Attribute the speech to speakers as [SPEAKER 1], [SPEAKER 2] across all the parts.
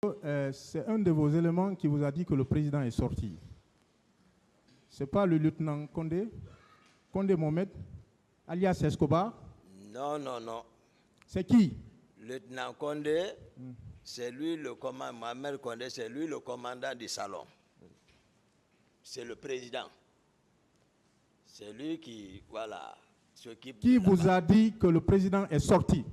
[SPEAKER 1] C'est un de vos éléments qui vous a dit que le président est sorti. Ce n'est pas le lieutenant Condé Mohamed, alias Escobar?
[SPEAKER 2] Non, non, non.
[SPEAKER 1] C'est qui?
[SPEAKER 2] Lieutenant Condé, c'est lui le commandant, Mohamed Condé, c'est lui le commandant du salon. C'est le président. C'est lui qui, voilà, s'occupe.
[SPEAKER 1] Qui vous a dit que le président est sorti?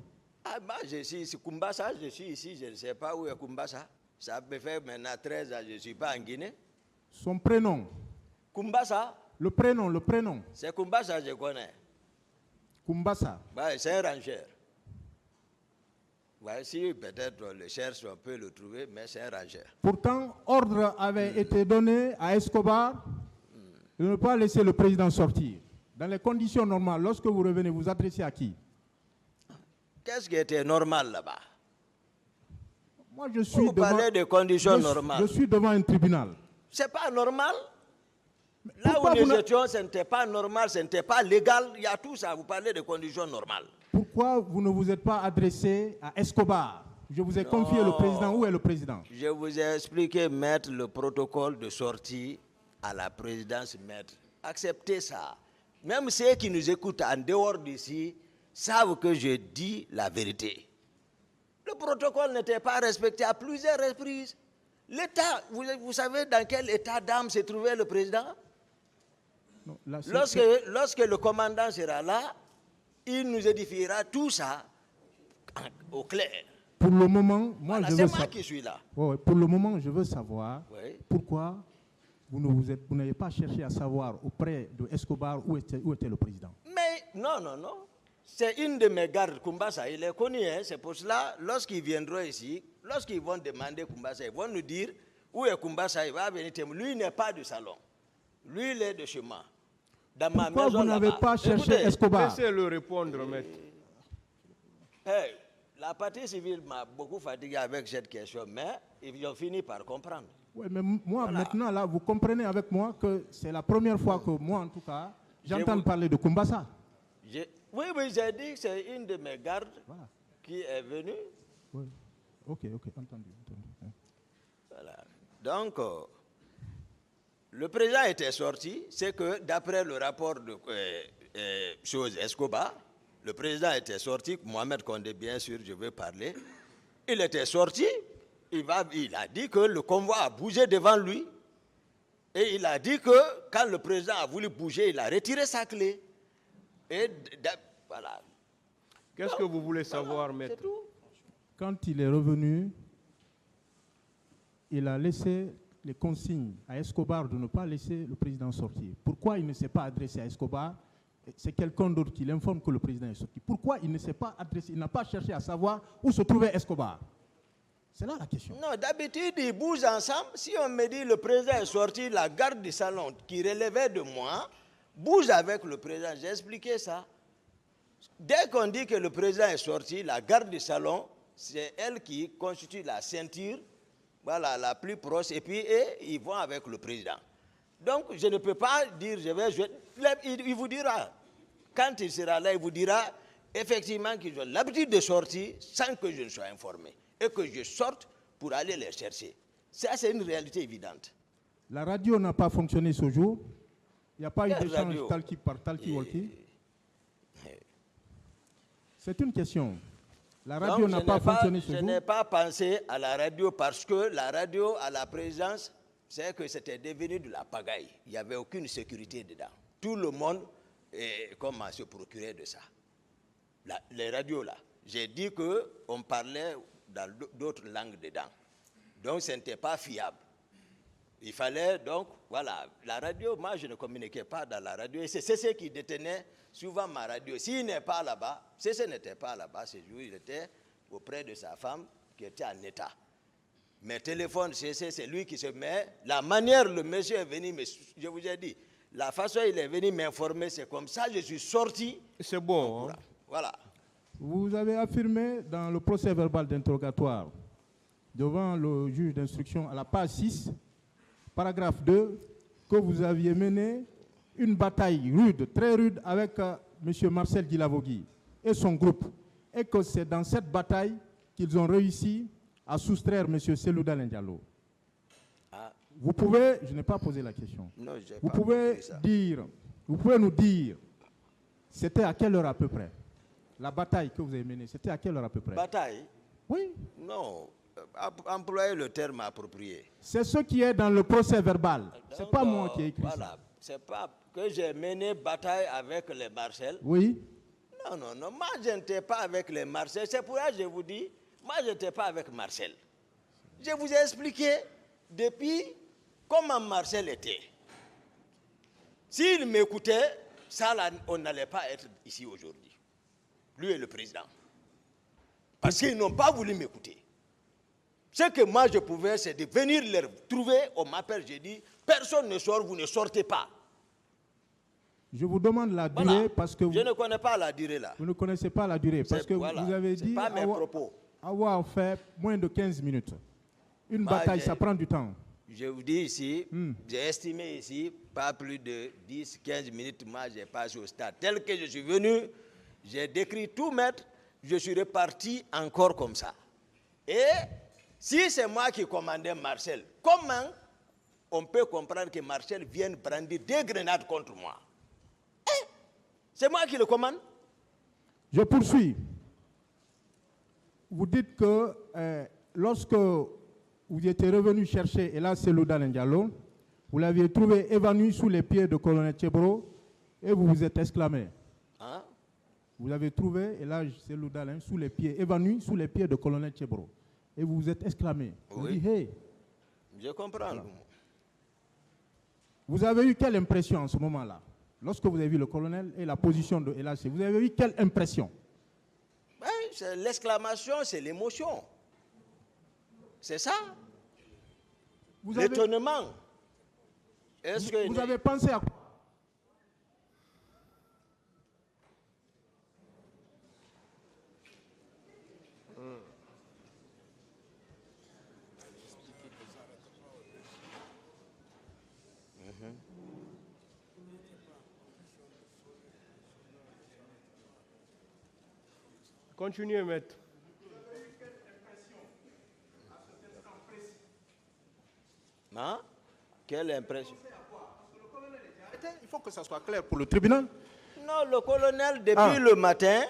[SPEAKER 2] Ah, bah, je suis ici, Kumbasa, je suis ici, je ne sais pas où est Kumbasa. Ça peut faire maintenant 13 ans, je ne suis pas en Guinée.
[SPEAKER 1] Son prénom?
[SPEAKER 2] Kumbasa.
[SPEAKER 1] Le prénom.
[SPEAKER 2] C'est Kumbasa, je connais.
[SPEAKER 1] Kumbasa.
[SPEAKER 2] Bah, c'est un rangeur. Ouais, si peut-être on le cherche, on peut le trouver, mais c'est un rangeur.
[SPEAKER 1] Pourtant, ordre avait été donné à Escobar de ne pas laisser le président sortir. Dans les conditions normales, lorsque vous revenez, vous adressez à qui?
[SPEAKER 2] Qu'est-ce qui était normal là-bas?
[SPEAKER 1] Moi, je suis
[SPEAKER 2] vous parlez de conditions normales.
[SPEAKER 1] Je suis devant un tribunal.
[SPEAKER 2] C'est pas normal. Là où nous étions, ce n'était pas normal, ce n'était pas légal. Il y a tout ça. Vous parlez de conditions normales.
[SPEAKER 1] Pourquoi vous ne vous êtes pas adressé à Escobar? Je vous ai confié le président. Où est le président?
[SPEAKER 2] Je vous ai expliqué, maître, le protocole de sortie à la présidence, maître. Acceptez ça. Même ceux qui nous écoutent en dehors d'ici savent que je dis la vérité. Le protocole n'était pas respecté à plusieurs reprises. L'État, vous savez dans quel état d'âme se trouvait le président?
[SPEAKER 1] Non, là,
[SPEAKER 2] lorsque le commandant sera là, il nous édifiera tout ça au clair.
[SPEAKER 1] Pour le moment, moi,
[SPEAKER 2] voilà,
[SPEAKER 1] je veux
[SPEAKER 2] c'est moi qui suis là.
[SPEAKER 1] Pour le moment, je veux savoir pourquoi vous n'avez pas cherché à savoir auprès de Escobar où était le président.
[SPEAKER 2] Mais non. C'est une de mes gardes, Kumbasa. Il est connu, hein, c'est pour cela, lorsqu'ils viendront ici, lorsqu'ils vont demander Kumbasa, ils vont nous dire où est Kumbasa, il va venir témoigner. Lui, il n'est pas du salon. Lui, il est de chez moi. Dans ma maison.
[SPEAKER 1] Pourquoi vous n'avez pas cherché Escobar?
[SPEAKER 3] Laissez-le répondre, maître.
[SPEAKER 2] La partie civile m'a beaucoup fatigué avec cette question, mais ils ont fini par comprendre.
[SPEAKER 1] Oui, mais moi, maintenant, là, vous comprenez avec moi que c'est la première fois que moi, en tout cas, j'entends parler de Kumbasa.
[SPEAKER 2] Oui, j'ai dit que c'est une de mes gardes qui est venue.
[SPEAKER 1] Oui. Ok, entendu.
[SPEAKER 2] Voilà. Donc, le président était sorti, c'est que d'après le rapport de chose Escobar, le président était sorti, Mohamed Condé, bien sûr, je veux parler. Il était sorti, il a dit que le convoi a bougé devant lui. Et il a dit que quand le président a voulu bouger, il a retiré sa clé. Et voilà.
[SPEAKER 3] Qu'est-ce que vous voulez savoir, maître?
[SPEAKER 1] Quand il est revenu, il a laissé les consignes à Escobar de ne pas laisser le président sortir. Pourquoi il ne s'est pas adressé à Escobar? C'est quelqu'un d'autre qui l'informe que le président est sorti. Pourquoi il ne s'est pas adressé, il n'a pas cherché à savoir où se trouvait Escobar? C'est là la question.
[SPEAKER 2] Non, d'habitude, ils bougent ensemble. Si on me dit le président est sorti, la garde du salon qui relevait de moi bouge avec le président. J'ai expliqué ça. Dès qu'on dit que le président est sorti, la garde du salon, c'est elle qui constitue la ceinture, voilà, la plus proche, et puis ils vont avec le président. Donc, je ne peux pas dire, il vous dira, quand il sera là, il vous dira effectivement qu'ils ont l'habitude de sortir sans que je ne sois informé, et que je sorte pour aller les chercher. Ça, c'est une réalité évidente.
[SPEAKER 1] La radio n'a pas fonctionné ce jour. Il n'y a pas eu d'échange talkie-walkie. C'est une question. La radio n'a pas fonctionné ce jour.
[SPEAKER 2] Je n'ai pas pensé à la radio parce que la radio, à la présence, c'est que c'était devenu de la pagaille. Il n'y avait aucune sécurité dedans. Tout le monde comment se procurer de ça. Les radios là. J'ai dit qu'on parlait dans d'autres langues dedans. Donc ce n'était pas fiable. Il fallait donc, voilà, la radio, moi je ne communiquais pas dans la radio. Et c'est ce qui détenait souvent ma radio. S'il n'est pas là-bas, ce n'était pas là-bas ce jour, il était auprès de sa femme qui était en état. Mes téléphones, c'est lui qui se met. La manière, le monsieur est venu, mais je vous ai dit, la façon il est venu m'informer, c'est comme ça, je suis sorti.
[SPEAKER 3] C'est bon. Hein?
[SPEAKER 2] Voilà.
[SPEAKER 1] Vous avez affirmé dans le procès verbal d'interrogatoire devant le juge d'instruction à la page 6, paragraphe 2, que vous aviez mené une bataille rude, très rude, avec M. Marcel Guilavogui et son groupe. Et que c'est dans cette bataille qu'ils ont réussi à soustraire M. Selouda Diallo.
[SPEAKER 2] Ah,
[SPEAKER 1] Vous pouvez, je n'ai pas posé la question,
[SPEAKER 2] non, j'ai
[SPEAKER 1] vous
[SPEAKER 2] pas
[SPEAKER 1] pouvez
[SPEAKER 2] compris ça.
[SPEAKER 1] vous pouvez nous dire, c'était à quelle heure à peu près? La bataille que vous avez menée, c'était à quelle heure à peu près?
[SPEAKER 2] Bataille?
[SPEAKER 1] Oui,
[SPEAKER 2] Non. Employez le terme approprié.
[SPEAKER 1] c'est ce qui est dans le procès verbal. Ce n'est pas
[SPEAKER 2] Donc,
[SPEAKER 1] moi qui ai écrit
[SPEAKER 2] voilà.
[SPEAKER 1] ça.
[SPEAKER 2] C'est pas que j'ai mené bataille avec les Marcel.
[SPEAKER 1] Oui,
[SPEAKER 2] Non, non, non. Moi, je n'étais pas avec les Marcel. C'est pour ça que je vous dis, moi, je n'étais pas avec Marcel. Je vous ai expliqué depuis comment Marcel était. S'il m'écoutait, ça, là, on n'allait pas être ici aujourd'hui. Lui et le président. Parce qu'ils n'ont pas voulu m'écouter. Ce que moi je pouvais, c'est de venir les trouver. On m'appelle, j'ai dit, personne ne sort, vous ne sortez pas.
[SPEAKER 1] je vous demande la durée
[SPEAKER 2] Voilà.
[SPEAKER 1] parce que
[SPEAKER 2] Je ne connais pas la durée là.
[SPEAKER 1] vous ne connaissez pas la durée. Parce que
[SPEAKER 2] Voilà.
[SPEAKER 1] vous avez
[SPEAKER 2] C'est
[SPEAKER 1] dit
[SPEAKER 2] pas mes propos.
[SPEAKER 1] avoir fait moins de 15 minutes. Une
[SPEAKER 2] Moi,
[SPEAKER 1] bataille,
[SPEAKER 2] j'ai-
[SPEAKER 1] ça prend du temps.
[SPEAKER 2] Je vous dis ici, j'ai estimé ici, pas plus de 10-15 minutes, moi j'ai passé au stade. Tel que je suis venu, j'ai décrit tout mettre, je suis reparti encore comme ça. Et si c'est moi qui commandais Marcel, comment on peut comprendre que Marcel vienne brandir des grenades contre moi? C'est moi qui le commande?
[SPEAKER 1] Je poursuis. Vous dites que lorsque vous étiez revenu chercher Elas Selouda Diallo, vous l'aviez trouvé évanoui sous les pieds de colonel Tchebro et vous vous êtes exclamé.
[SPEAKER 2] Hein?
[SPEAKER 1] Vous avez trouvé Elas Selouda sous les pieds, évanoui sous les pieds de colonel Tchebro et vous vous êtes exclamé. Vous
[SPEAKER 2] Oui.
[SPEAKER 1] dites, hey,
[SPEAKER 2] Je comprends.
[SPEAKER 1] vous avez eu quelle impression en ce moment-là? Lorsque vous avez vu le colonel et la position de Elas, vous avez eu quelle impression?
[SPEAKER 2] Ben, c'est l'exclamation, c'est l'émotion. C'est ça?
[SPEAKER 1] Vous avez,
[SPEAKER 2] L'étonnement. Est-ce que
[SPEAKER 1] vous avez pensé à quoi?
[SPEAKER 3] Continuez, maître.
[SPEAKER 2] Hein? Quelle impression?
[SPEAKER 1] Il faut que ça soit clair pour le tribunal.
[SPEAKER 2] Non, le colonel, depuis le matin,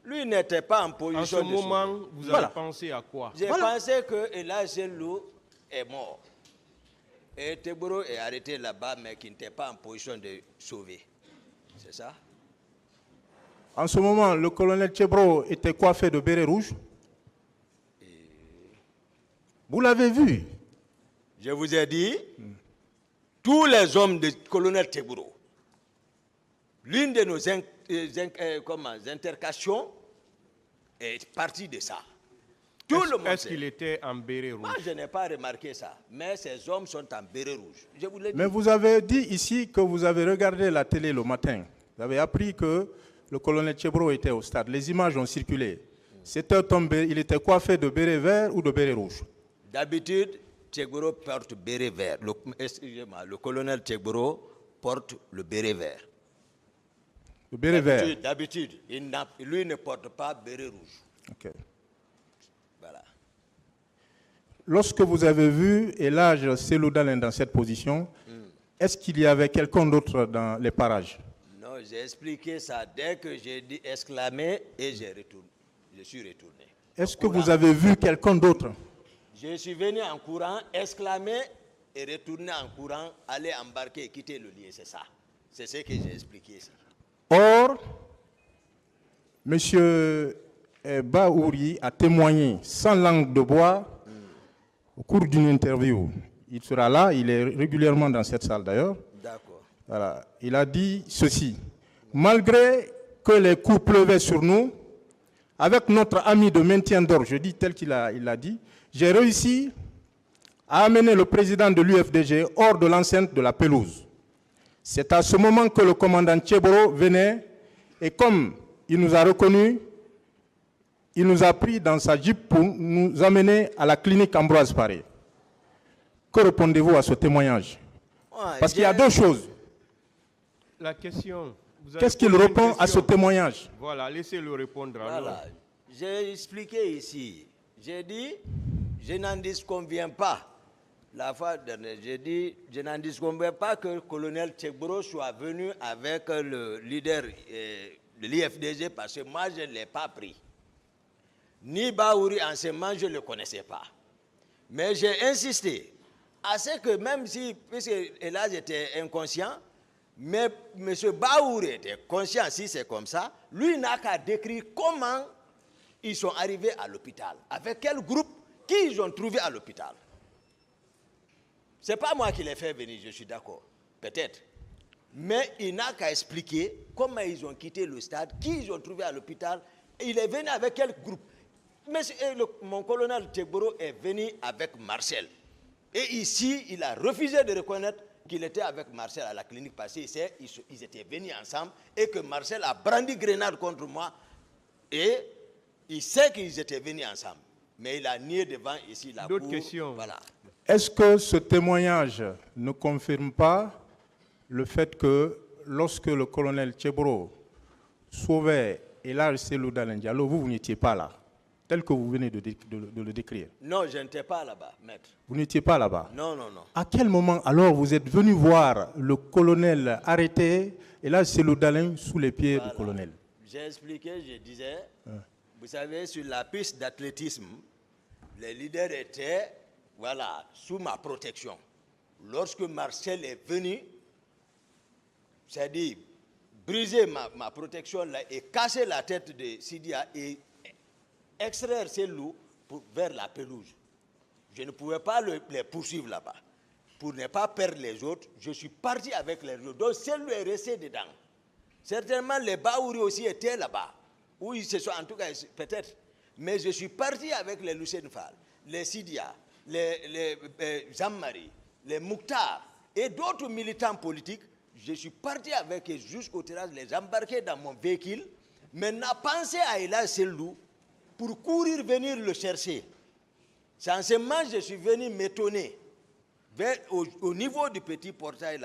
[SPEAKER 2] lui n'était pas en
[SPEAKER 3] En ce
[SPEAKER 2] position de sauver.
[SPEAKER 3] moment, vous
[SPEAKER 1] Voilà.
[SPEAKER 3] avez pensé à quoi?
[SPEAKER 2] J'ai pensé que Elas Zelou est mort. Et Teboro est arrêté là-bas, mais qui n'était pas en position de sauver. C'est ça?
[SPEAKER 1] En ce moment, le colonel Tchebro était coiffé de béret rouge. Vous l'avez vu.
[SPEAKER 2] Je vous ai dit, tous les hommes du colonel Teboro, l'une de nos intercations est partie de ça. Tout le monde
[SPEAKER 3] Est-ce
[SPEAKER 2] sait.
[SPEAKER 3] qu'il était en béret
[SPEAKER 2] Moi,
[SPEAKER 3] rouge?
[SPEAKER 2] je n'ai pas remarqué ça, mais ces hommes sont en béret rouge. Je vous l'ai dit.
[SPEAKER 1] Mais vous avez dit ici que vous avez regardé la télé le matin. Vous avez appris que le colonel Tchebro était au stade. Les images ont circulé. C'était tombé, il était coiffé de béret vert ou de béret rouge?
[SPEAKER 2] D'habitude, Tcheboro porte béret vert. Excusez-moi, le colonel Tcheboro porte le béret vert.
[SPEAKER 1] Le béret vert.
[SPEAKER 2] D'habitude, lui ne porte pas béret rouge.
[SPEAKER 1] Ok.
[SPEAKER 2] Voilà.
[SPEAKER 1] Lorsque vous avez vu Elas Selouda dans cette position, est-ce qu'il y avait quelqu'un d'autre dans les parages?
[SPEAKER 2] Non, j'ai expliqué ça dès que j'ai dit exclamé et j'ai retourné. Je suis retourné.
[SPEAKER 1] Est-ce que vous avez vu quelqu'un d'autre?
[SPEAKER 2] Je suis venu en courant, exclamé et retourné en courant, aller embarquer et quitter le lieu. C'est ça. C'est ce que j'ai expliqué ici.
[SPEAKER 1] Or, M. Baouri a témoigné sans langue de bois au cours d'une interview. Il sera là, il est régulièrement dans cette salle d'ailleurs.
[SPEAKER 2] D'accord.
[SPEAKER 1] Voilà. Il a dit ceci. Malgré que les coups pleuvaient sur nous, avec notre ami de maintien d'ordre, je dis tel qu'il l'a dit, j'ai réussi à amener le président de l'UFDG hors de l'enceinte de la pelouse. C'est à ce moment que le commandant Tchebro venait et comme il nous a reconnus, il nous a pris dans sa jeep pour nous amener à la clinique Ambroise Paré. Que répondez-vous à ce témoignage?
[SPEAKER 2] Ouais,
[SPEAKER 1] Parce qu'il y a deux choses.
[SPEAKER 3] La question. vous avez
[SPEAKER 1] Qu'est-ce qu'il
[SPEAKER 3] posé une
[SPEAKER 1] répond à ce
[SPEAKER 3] question.
[SPEAKER 1] témoignage?
[SPEAKER 3] Voilà, laissez-le répondre alors.
[SPEAKER 2] Voilà. J'ai expliqué ici. J'ai dit, je n'en disconviens pas. La fois dernière, j'ai dit, je n'en disconviens pas que le colonel Tchegboro soit venu avec le leader de l'IFDG parce que moi, je ne l'ai pas pris. Ni Baouri en ce moment, je ne le connaissais pas. Mais j'ai insisté à ce que même si, puisque là j'étais inconscient, mais M. Baouri était conscient, si c'est comme ça, lui n'a qu'à décrire comment ils sont arrivés à l'hôpital, avec quel groupe, qui ils ont trouvé à l'hôpital. Ce n'est pas moi qui l'ai fait venir, je suis d'accord, peut-être. Mais il n'a qu'à expliquer comment ils ont quitté le stade, qui ils ont trouvé à l'hôpital, il est venu avec quel groupe. Mon colonel Tchegboro est venu avec Marcel. Et ici, il a refusé de reconnaître qu'il était avec Marcel à la clinique parce qu'ils étaient venus ensemble et que Marcel a brandi grenade contre moi et il sait qu'ils étaient venus ensemble. Mais il a nié devant ici la cour.
[SPEAKER 3] D'autres questions?
[SPEAKER 2] Voilà.
[SPEAKER 1] Est-ce que ce témoignage ne confirme pas le fait que lorsque le colonel Tchegboro sauvait Elhadji Cellou Dalein Diallo, vous n'étiez pas là, tel que vous venez de le décrire?
[SPEAKER 2] Non, je n'étais pas là-bas, maître.
[SPEAKER 1] Vous n'étiez pas là-bas?
[SPEAKER 2] Non, non, non.
[SPEAKER 1] À quel moment alors vous êtes venu voir le colonel arrêté Elhadji Cellou Dalein sous les pieds du colonel?
[SPEAKER 2] J'ai expliqué, je disais, vous savez, sur la piste d'athlétisme, les leaders étaient, voilà, sous ma protection. Lorsque Marcel est venu, c'est-à-dire briser ma protection là, et casser la tête de Sidia et extraire ces loups vers la pelouse. Je ne pouvais pas les poursuivre là-bas. Pour ne pas perdre les autres, je suis parti avec les autres. Donc, celui est resté dedans. Certainement, les Baouri aussi étails là-bas. Ou ils se sont, en tout cas, peut-être. Mais je suis parti avec les Lucien Fall, les Sidia, les Jean-Marie, les Mouktar et d'autres militants politiques. Je suis parti avec eux jusqu'au terrasse, les embarquer dans mon véhicule. Maintenant, pensez à Elhadji Cellou pour courir venir le chercher. C'est en ce moment que je suis venu m'étonner. Au niveau du petit portail,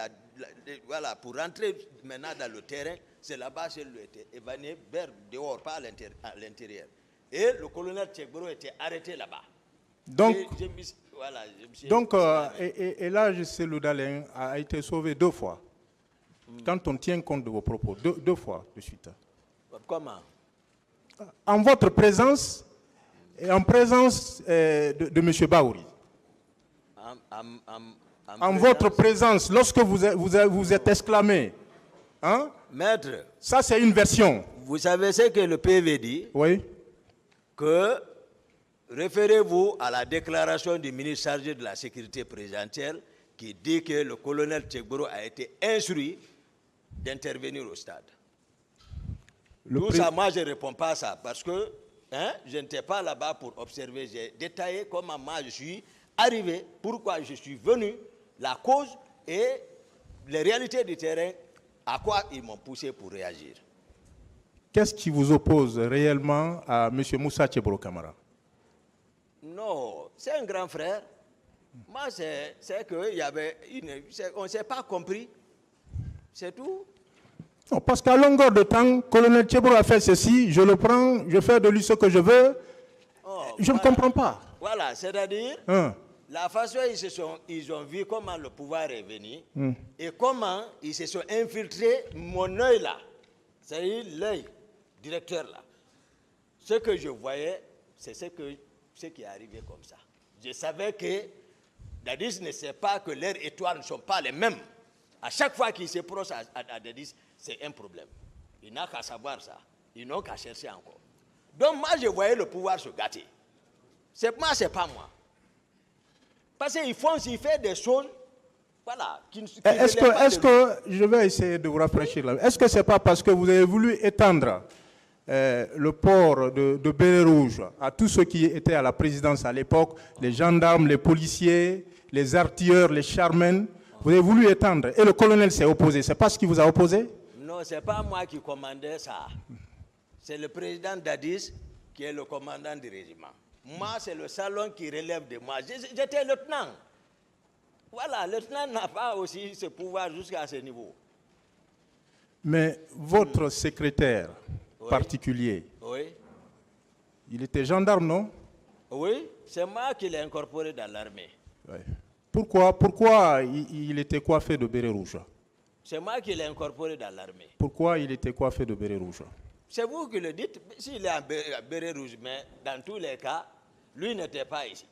[SPEAKER 2] voilà, pour rentrer maintenant dans le terrain, c'est là-bas que Cellou était évané vers dehors, pas à l'intérieur. Et le colonel Tchegboro était arrêté là-bas.
[SPEAKER 1] Donc,
[SPEAKER 2] donc
[SPEAKER 1] Elhadji Cellou Dalein a été sauvé 2 fois. Quand on tient compte de vos propos, deux fois de suite.
[SPEAKER 2] Comment?
[SPEAKER 1] En votre présence et en présence de M. Baouri. En votre présence, lorsque vous êtes exclamé. Hein?
[SPEAKER 2] Maître.
[SPEAKER 1] Ça, c'est une version.
[SPEAKER 2] Vous savez ce que le PV dit?
[SPEAKER 1] Oui.
[SPEAKER 2] Que référez-vous à la déclaration du ministre chargé de la sécurité présidentielle qui dit que le colonel Tchegboro a été instruit d'intervenir au stade. Tout ça, moi, je ne réponds pas à ça parce que je n'étais pas là-bas pour observer. J'ai détaillé comment moi je suis arrivé, pourquoi je suis venu, la cause et les réalités du terrain, à quoi ils m'ont poussé pour réagir.
[SPEAKER 1] Qu'est-ce qui vous oppose réellement à M. Moussa Tchegboro Kamara?
[SPEAKER 2] Non, c'est un grand frère. Moi, c'est qu'il y avait on ne s'est pas compris. C'est tout.
[SPEAKER 1] Non, parce qu'à longueur de temps, colonel Tchegboro a fait ceci, je le prends, je fais de lui ce que je veux. Je ne comprends pas.
[SPEAKER 2] Voilà, c'est-à-dire, la façon dont ils ont vu comment le pouvoir est venu et comment ils se sont infiltrés, mon œil là, c'est-à-dire l'œil directeur là. Ce que je voyais, c'est ce qui est arrivé comme ça. Je savais que Dadis ne sait pas que leurs étoiles ne sont pas les mêmes. À chaque fois qu'il se proche à Dadis, c'est un problème. Il n'a qu'à savoir ça. Ils n'ont qu'à chercher encore. Donc moi, je voyais le pouvoir se gâter. Moi, ce n'est pas moi. Parce qu'ils font des choses, voilà.
[SPEAKER 1] Est-ce que, je vais essayer de vous rafraîchir là. Est-ce que ce n'est pas parce que vous avez voulu étendre le port de béret rouge à tous ceux qui étaient à la présidence à l'époque, les gendarmes, les policiers, les artilleurs, les charmen, vous avez voulu étendre et le colonel s'est opposé. C'est pas ce qui vous a opposé? Non,
[SPEAKER 2] ce n'est pas moi qui commandais ça. C'est le président Dadis qui est le commandant du régiment. Moi, c'est le salon qui relève de moi. J'étais lieutenant. Voilà, le lieutenant n'a pas aussi ce pouvoir jusqu'à ce niveau.
[SPEAKER 1] Mais votre secrétaire particulier, il était gendarme, non?
[SPEAKER 2] Oui, c'est moi qui l'ai incorporé dans l'armée.
[SPEAKER 1] Ouais. Pourquoi il était coiffé de béret rouge?
[SPEAKER 2] C'est moi qui l'ai incorporé dans l'armée.
[SPEAKER 1] Pourquoi il était coiffé de béret rouge?
[SPEAKER 2] C'est vous qui le dites. S'il est en béret rouge, mais dans tous les cas, lui n'était pas ici.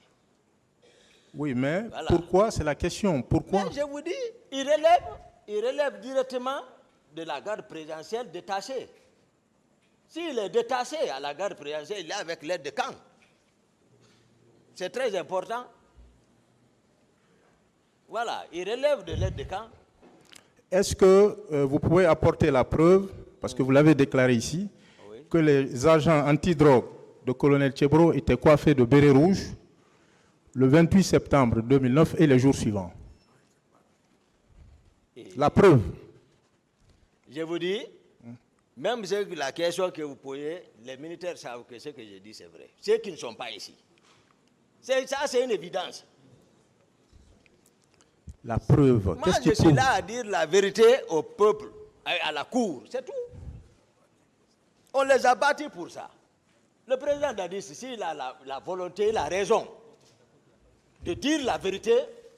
[SPEAKER 1] Oui, mais
[SPEAKER 2] Voilà.
[SPEAKER 1] pourquoi? C'est la question. Pourquoi?
[SPEAKER 2] Mais je vous dis, il relève directement de la garde présidentielle détachée. S'il est détaché à la garde présidentielle, il est avec l'aide de camp. C'est très important. Voilà, il relève de l'aide de camp.
[SPEAKER 1] Est-ce que vous pouvez apporter la preuve, parce que vous l'avez déclaré ici,
[SPEAKER 2] Oui.
[SPEAKER 1] que les agents antidrogue de colonel Tchebro étaient coiffés de béret rouge le 28 septembre 2009 et les jours suivants? La preuve.
[SPEAKER 2] Je vous dis, même la question que vous posez, les militaires savent que ce que je dis c'est vrai. Ceux qui ne sont pas ici. Ça, c'est une évidence.
[SPEAKER 1] La preuve.
[SPEAKER 2] Moi,
[SPEAKER 1] Qu'est-ce qui
[SPEAKER 2] je suis
[SPEAKER 1] prouve?
[SPEAKER 2] là à dire la vérité au peuple, à la cour, c'est tout. On les a battus pour ça. Le président Dadis, s'il a la volonté, la raison de dire la vérité,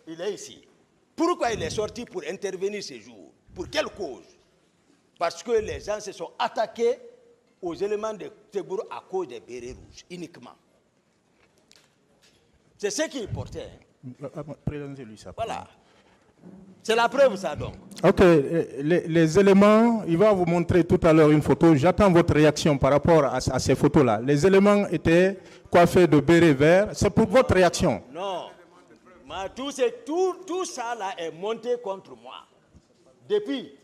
[SPEAKER 2] il est ici. Pourquoi il est sorti pour intervenir ces jours? Pour quelle cause? Parce que les gens se sont attaqués aux éléments de Tchebro à cause des bérets rouges, uniquement. C'est ce qu'il portait.
[SPEAKER 1] Présentez-lui ça.
[SPEAKER 2] Voilà. C'est la preuve, ça, donc.
[SPEAKER 1] Ok, les éléments, il va vous montrer tout à l'heure une photo. J'attends votre réaction par rapport à ces photos-là. Les éléments étaient coiffés de béret vert. C'est pour votre réaction.
[SPEAKER 2] Non. Tout ça là est monté contre moi. Depuis.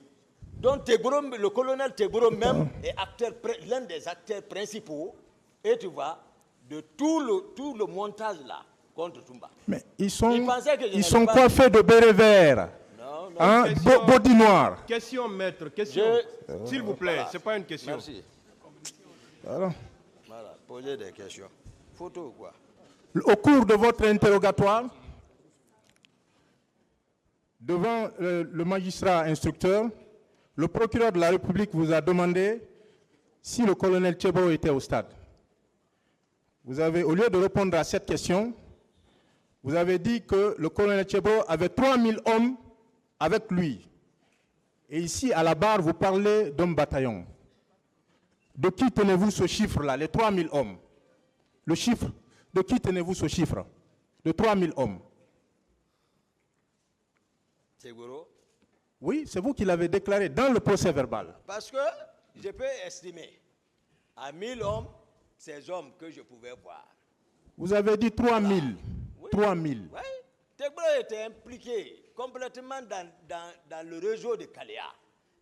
[SPEAKER 2] Donc le colonel Tchebro même est l'un des acteurs principaux, et tu vois, de tout le montage là contre Toumba.
[SPEAKER 1] Mais ils sont
[SPEAKER 2] pas
[SPEAKER 1] coiffés de béret vert.
[SPEAKER 2] Non, non.
[SPEAKER 1] Hein, body noir.
[SPEAKER 3] Question, maître, question. S'il vous plaît,
[SPEAKER 2] Voilà.
[SPEAKER 3] ce n'est pas une question.
[SPEAKER 2] Merci.
[SPEAKER 1] Voilà.
[SPEAKER 2] Voilà, posez des questions. Photo ou quoi?
[SPEAKER 1] Au cours de votre interrogatoire, devant le magistrat instructeur, le procureur de la République vous a demandé si le colonel Tchebro était au stade. Vous avez, au lieu de répondre à cette question, vous avez dit que le colonel Tchebro avait 3000 hommes avec lui. Et ici, à la barre, vous parlez d'hommes bataillon. De qui tenez-vous ce chiffre-là, les 3000 hommes? Le chiffre, de qui tenez-vous ce chiffre? De 3000 hommes.
[SPEAKER 2] Tchebro.
[SPEAKER 1] Oui, c'est vous qui l'avez déclaré dans le procès verbal.
[SPEAKER 2] Parce que je peux estimer à 1000 hommes ces hommes que je pouvais voir.
[SPEAKER 1] Vous avez dit 3000.
[SPEAKER 2] Oui.
[SPEAKER 1] 3000.
[SPEAKER 2] Oui. Tchebro était impliqué complètement dans le réseau de Kaléa.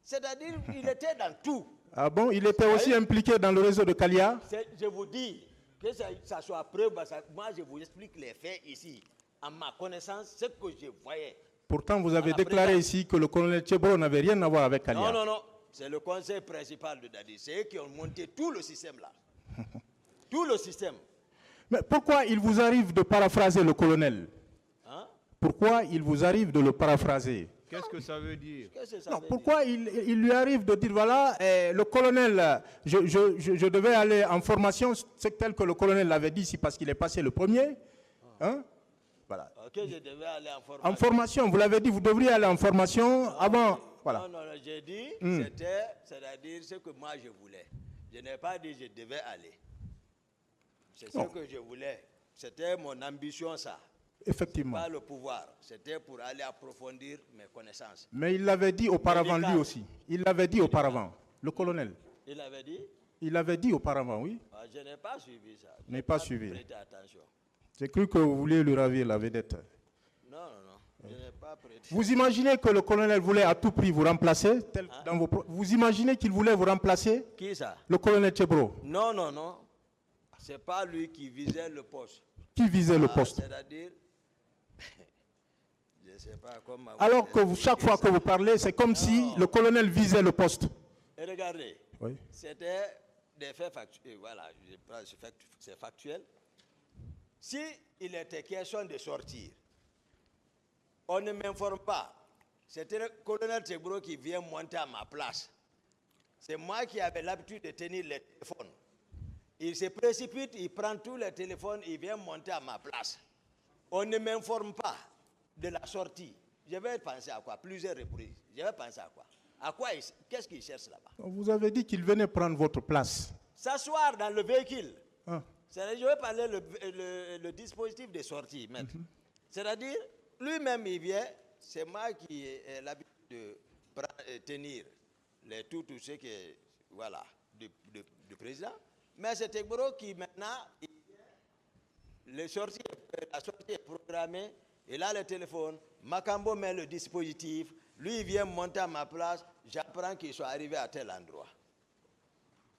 [SPEAKER 2] C'est-à-dire qu'il était dans tout.
[SPEAKER 1] Ah bon, il était aussi impliqué dans le réseau de Kalia?
[SPEAKER 2] Je vous dis que ça soit preuve. Moi, je vous explique les faits ici. À ma connaissance, ce que je voyais.
[SPEAKER 1] Pourtant, vous avez déclaré ici que le colonel Tchebro n'avait rien à voir avec Kalia.
[SPEAKER 2] Non, non, non. C'est le conseil principal de Dadi. C'est eux qui ont monté tout le système là. Tout le système.
[SPEAKER 1] Mais pourquoi il vous arrive de paraphraser le colonel?
[SPEAKER 2] Hein?
[SPEAKER 1] Pourquoi il vous arrive de le paraphraser?
[SPEAKER 3] Qu'est-ce que ça veut dire?
[SPEAKER 2] Qu'est-ce que ça
[SPEAKER 1] Non,
[SPEAKER 2] veut
[SPEAKER 1] pourquoi il lui arrive de dire, voilà, le colonel, je devais aller en formation, c'est tel que le colonel l'avait dit ici parce qu'il est passé le premier. Hein? Voilà.
[SPEAKER 2] dire? Ok, je devais aller en formation.
[SPEAKER 1] En formation, vous l'avez dit, vous devriez aller en formation avant. Voilà.
[SPEAKER 2] Non, non, non, j'ai dit, c'est-à-dire ce que moi je voulais. Je n'ai pas dit je devais aller. C'est ce que je voulais. C'était mon ambition, ça.
[SPEAKER 1] Effectivement.
[SPEAKER 2] Pas le pouvoir. C'était pour aller approfondir mes connaissances.
[SPEAKER 1] Mais il l'avait dit auparavant, lui aussi. Il l'avait dit auparavant, le colonel.
[SPEAKER 2] Il avait dit?
[SPEAKER 1] Il l'avait dit auparavant, oui.
[SPEAKER 2] Ah, je n'ai pas suivi ça.
[SPEAKER 1] Je n'ai pas suivi.
[SPEAKER 2] Prêté attention.
[SPEAKER 1] J'ai cru que vous vouliez lui ravir la vedette.
[SPEAKER 2] Non, non, non. Je n'ai pas prêté.
[SPEAKER 1] Vous imaginez que le colonel voulait à tout prix vous remplacer vous imaginez qu'il voulait vous remplacer?
[SPEAKER 2] Qui ça?
[SPEAKER 1] Le colonel Tchebro.
[SPEAKER 2] Non, non, non. C'est pas lui qui visait le poste.
[SPEAKER 1] Qui visait le poste?
[SPEAKER 2] C'est-à-dire, je ne sais pas comment...
[SPEAKER 1] Alors que chaque fois que vous parlez, c'est comme si le colonel visait le poste.
[SPEAKER 2] Et regardez,
[SPEAKER 1] Oui.
[SPEAKER 2] c'était des faits factuels. Voilà, c'est factuel. Si il était question de sortir, on ne m'informe pas. C'était le colonel Tchebro qui vient monter à ma place. C'est moi qui avais l'habitude de tenir le téléphone. il se précipite, il prend tous les téléphones, il vient monter à ma place. On ne m'informe pas de la sortie. Je vais penser à quoi? Plusieurs reprises. Je vais penser à quoi? À quoi? Qu'est-ce qu'il cherche là-bas?
[SPEAKER 1] Vous avez dit qu'il venait prendre votre place.
[SPEAKER 2] S'asseoir dans le véhicule.
[SPEAKER 1] Ah.
[SPEAKER 2] Je vais parler le dispositif de sortie, maître. C'est-à-dire, lui-même, il vient, c'est moi qui ai l'habitude de tenir tout ce qui est, voilà, du président. Mais c'est Tegboro qui maintenant, la sortie est programmée, il a le téléphone, Makambo met le dispositif, lui il vient monter à ma place, j'apprends qu'il soit arrivé à tel endroit.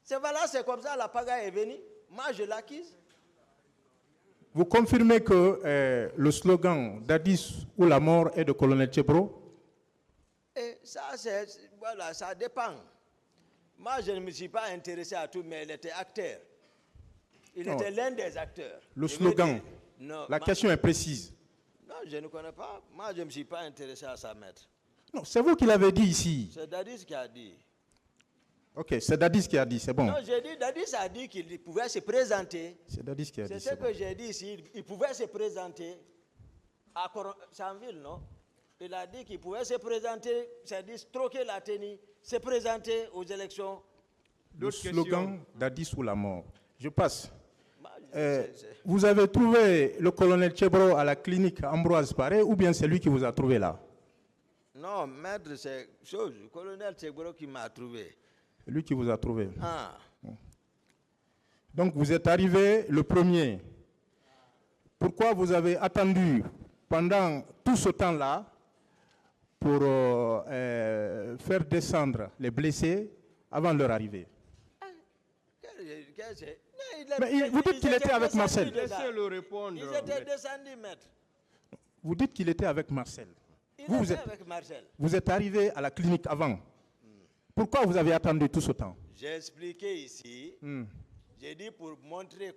[SPEAKER 2] C'est comme ça la pagaille est venue, moi je l'acquise.
[SPEAKER 1] Vous confirmez que le slogan Dadis ou la mort est de colonel Tegboro?
[SPEAKER 2] Et ça, voilà, ça dépend. Moi, je ne me suis pas intéressé à tout, mais il était acteur. Il était l'un des acteurs.
[SPEAKER 1] Le slogan,
[SPEAKER 2] non,
[SPEAKER 1] la question est précise.
[SPEAKER 2] Non, je ne connais pas. Moi, je ne me suis pas intéressé à ça, maître.
[SPEAKER 1] Non, c'est vous qui l'avez dit ici.
[SPEAKER 2] C'est Dadis qui a dit.
[SPEAKER 1] Ok, c'est Dadis qui a dit, c'est bon.
[SPEAKER 2] Non, j'ai dit, Dadis a dit qu'il pouvait se présenter.
[SPEAKER 1] C'est Dadis qui a dit.
[SPEAKER 2] C'est ce que j'ai dit ici. Il pouvait se présenter à Chanville, non? Il a dit qu'il pouvait se présenter, c'est-à-dire troquer la tenue, se présenter aux élections.
[SPEAKER 1] Le slogan Dadis ou la mort. Je passe. Vous avez trouvé le colonel Tegboro à la clinique Ambroise Paré ou bien c'est lui qui vous a trouvé là?
[SPEAKER 2] Non, maître, c'est le colonel Tegboro qui m'a trouvé.
[SPEAKER 1] Lui qui vous a trouvé.
[SPEAKER 2] Ah.
[SPEAKER 1] Donc vous êtes arrivé le premier. Pourquoi vous avez attendu pendant tout ce temps-là pour faire descendre les blessés avant leur arrivée? Mais vous dites qu'il était avec Marcel.
[SPEAKER 3] Laissez-le répondre.
[SPEAKER 2] Ils étaient descendus, maître.
[SPEAKER 1] Vous dites qu'il était avec Marcel.
[SPEAKER 2] Vous êtes avec Marcel.
[SPEAKER 1] Vous êtes arrivé à la clinique avant. Pourquoi vous avez attendu tout ce temps?
[SPEAKER 2] J'ai expliqué ici. J'ai dit pour montrer,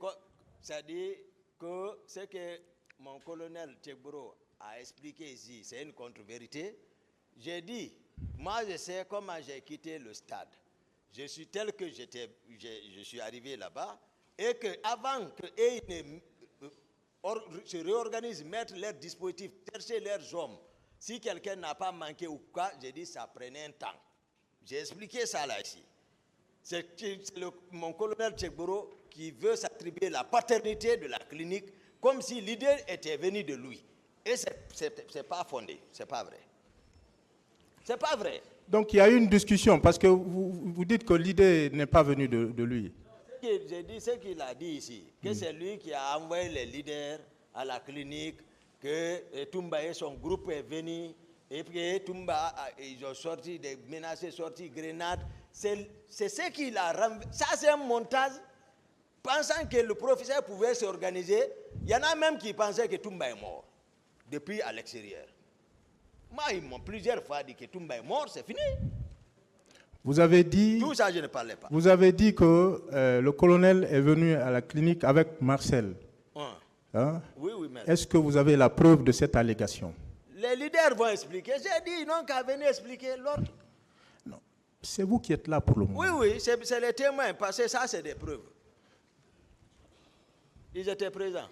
[SPEAKER 2] c'est-à-dire que ce que mon colonel Tegboro a expliqué ici, c'est une contre-vérité. J'ai dit, moi je sais comment j'ai quitté le stade. Je suis tel que je suis arrivé là-bas et qu'avant qu'ils se réorganisent, mettre leurs dispositifs, chercher leurs hommes, si quelqu'un n'a pas manqué ou quoi, j'ai dit ça prenait un temps. J'ai expliqué ça là ici. C'est mon colonel Tegboro qui veut s'attribuer la paternité de la clinique comme si l'idée était venue de lui. Et c'est pas fondé, c'est pas vrai. C'est pas vrai.
[SPEAKER 1] Donc il y a eu une discussion parce que vous dites que l'idée n'est pas venue de lui.
[SPEAKER 2] J'ai dit ce qu'il a dit ici, que c'est lui qui a envoyé les leaders à la clinique, que Toumba et son groupe est venu, et puis Toumba, ils ont sorti des menacés, sorti grenades. C'est ce qu'il a renversé. Ça, c'est un montage. Pensant que le professeur pouvait s'organiser, il y en a même qui pensaient que Toumba est mort, depuis à l'extérieur. Moi, ils m'ont plusieurs fois dit que Toumba est mort, c'est fini.
[SPEAKER 1] Vous avez dit...
[SPEAKER 2] Tout ça, je ne parlais pas.
[SPEAKER 1] Vous avez dit que le colonel est venu à la clinique avec Marcel. Hein?
[SPEAKER 2] Oui, oui, mais...
[SPEAKER 1] Est-ce que vous avez la preuve de cette allégation?
[SPEAKER 2] Les leaders vont expliquer. J'ai dit, ils n'ont qu'à venir expliquer l'autre.
[SPEAKER 1] Non. C'est vous qui êtes là pour le moment.
[SPEAKER 2] Oui, oui, c'est les témoins, parce que ça, c'est des preuves. Ils étaient présents.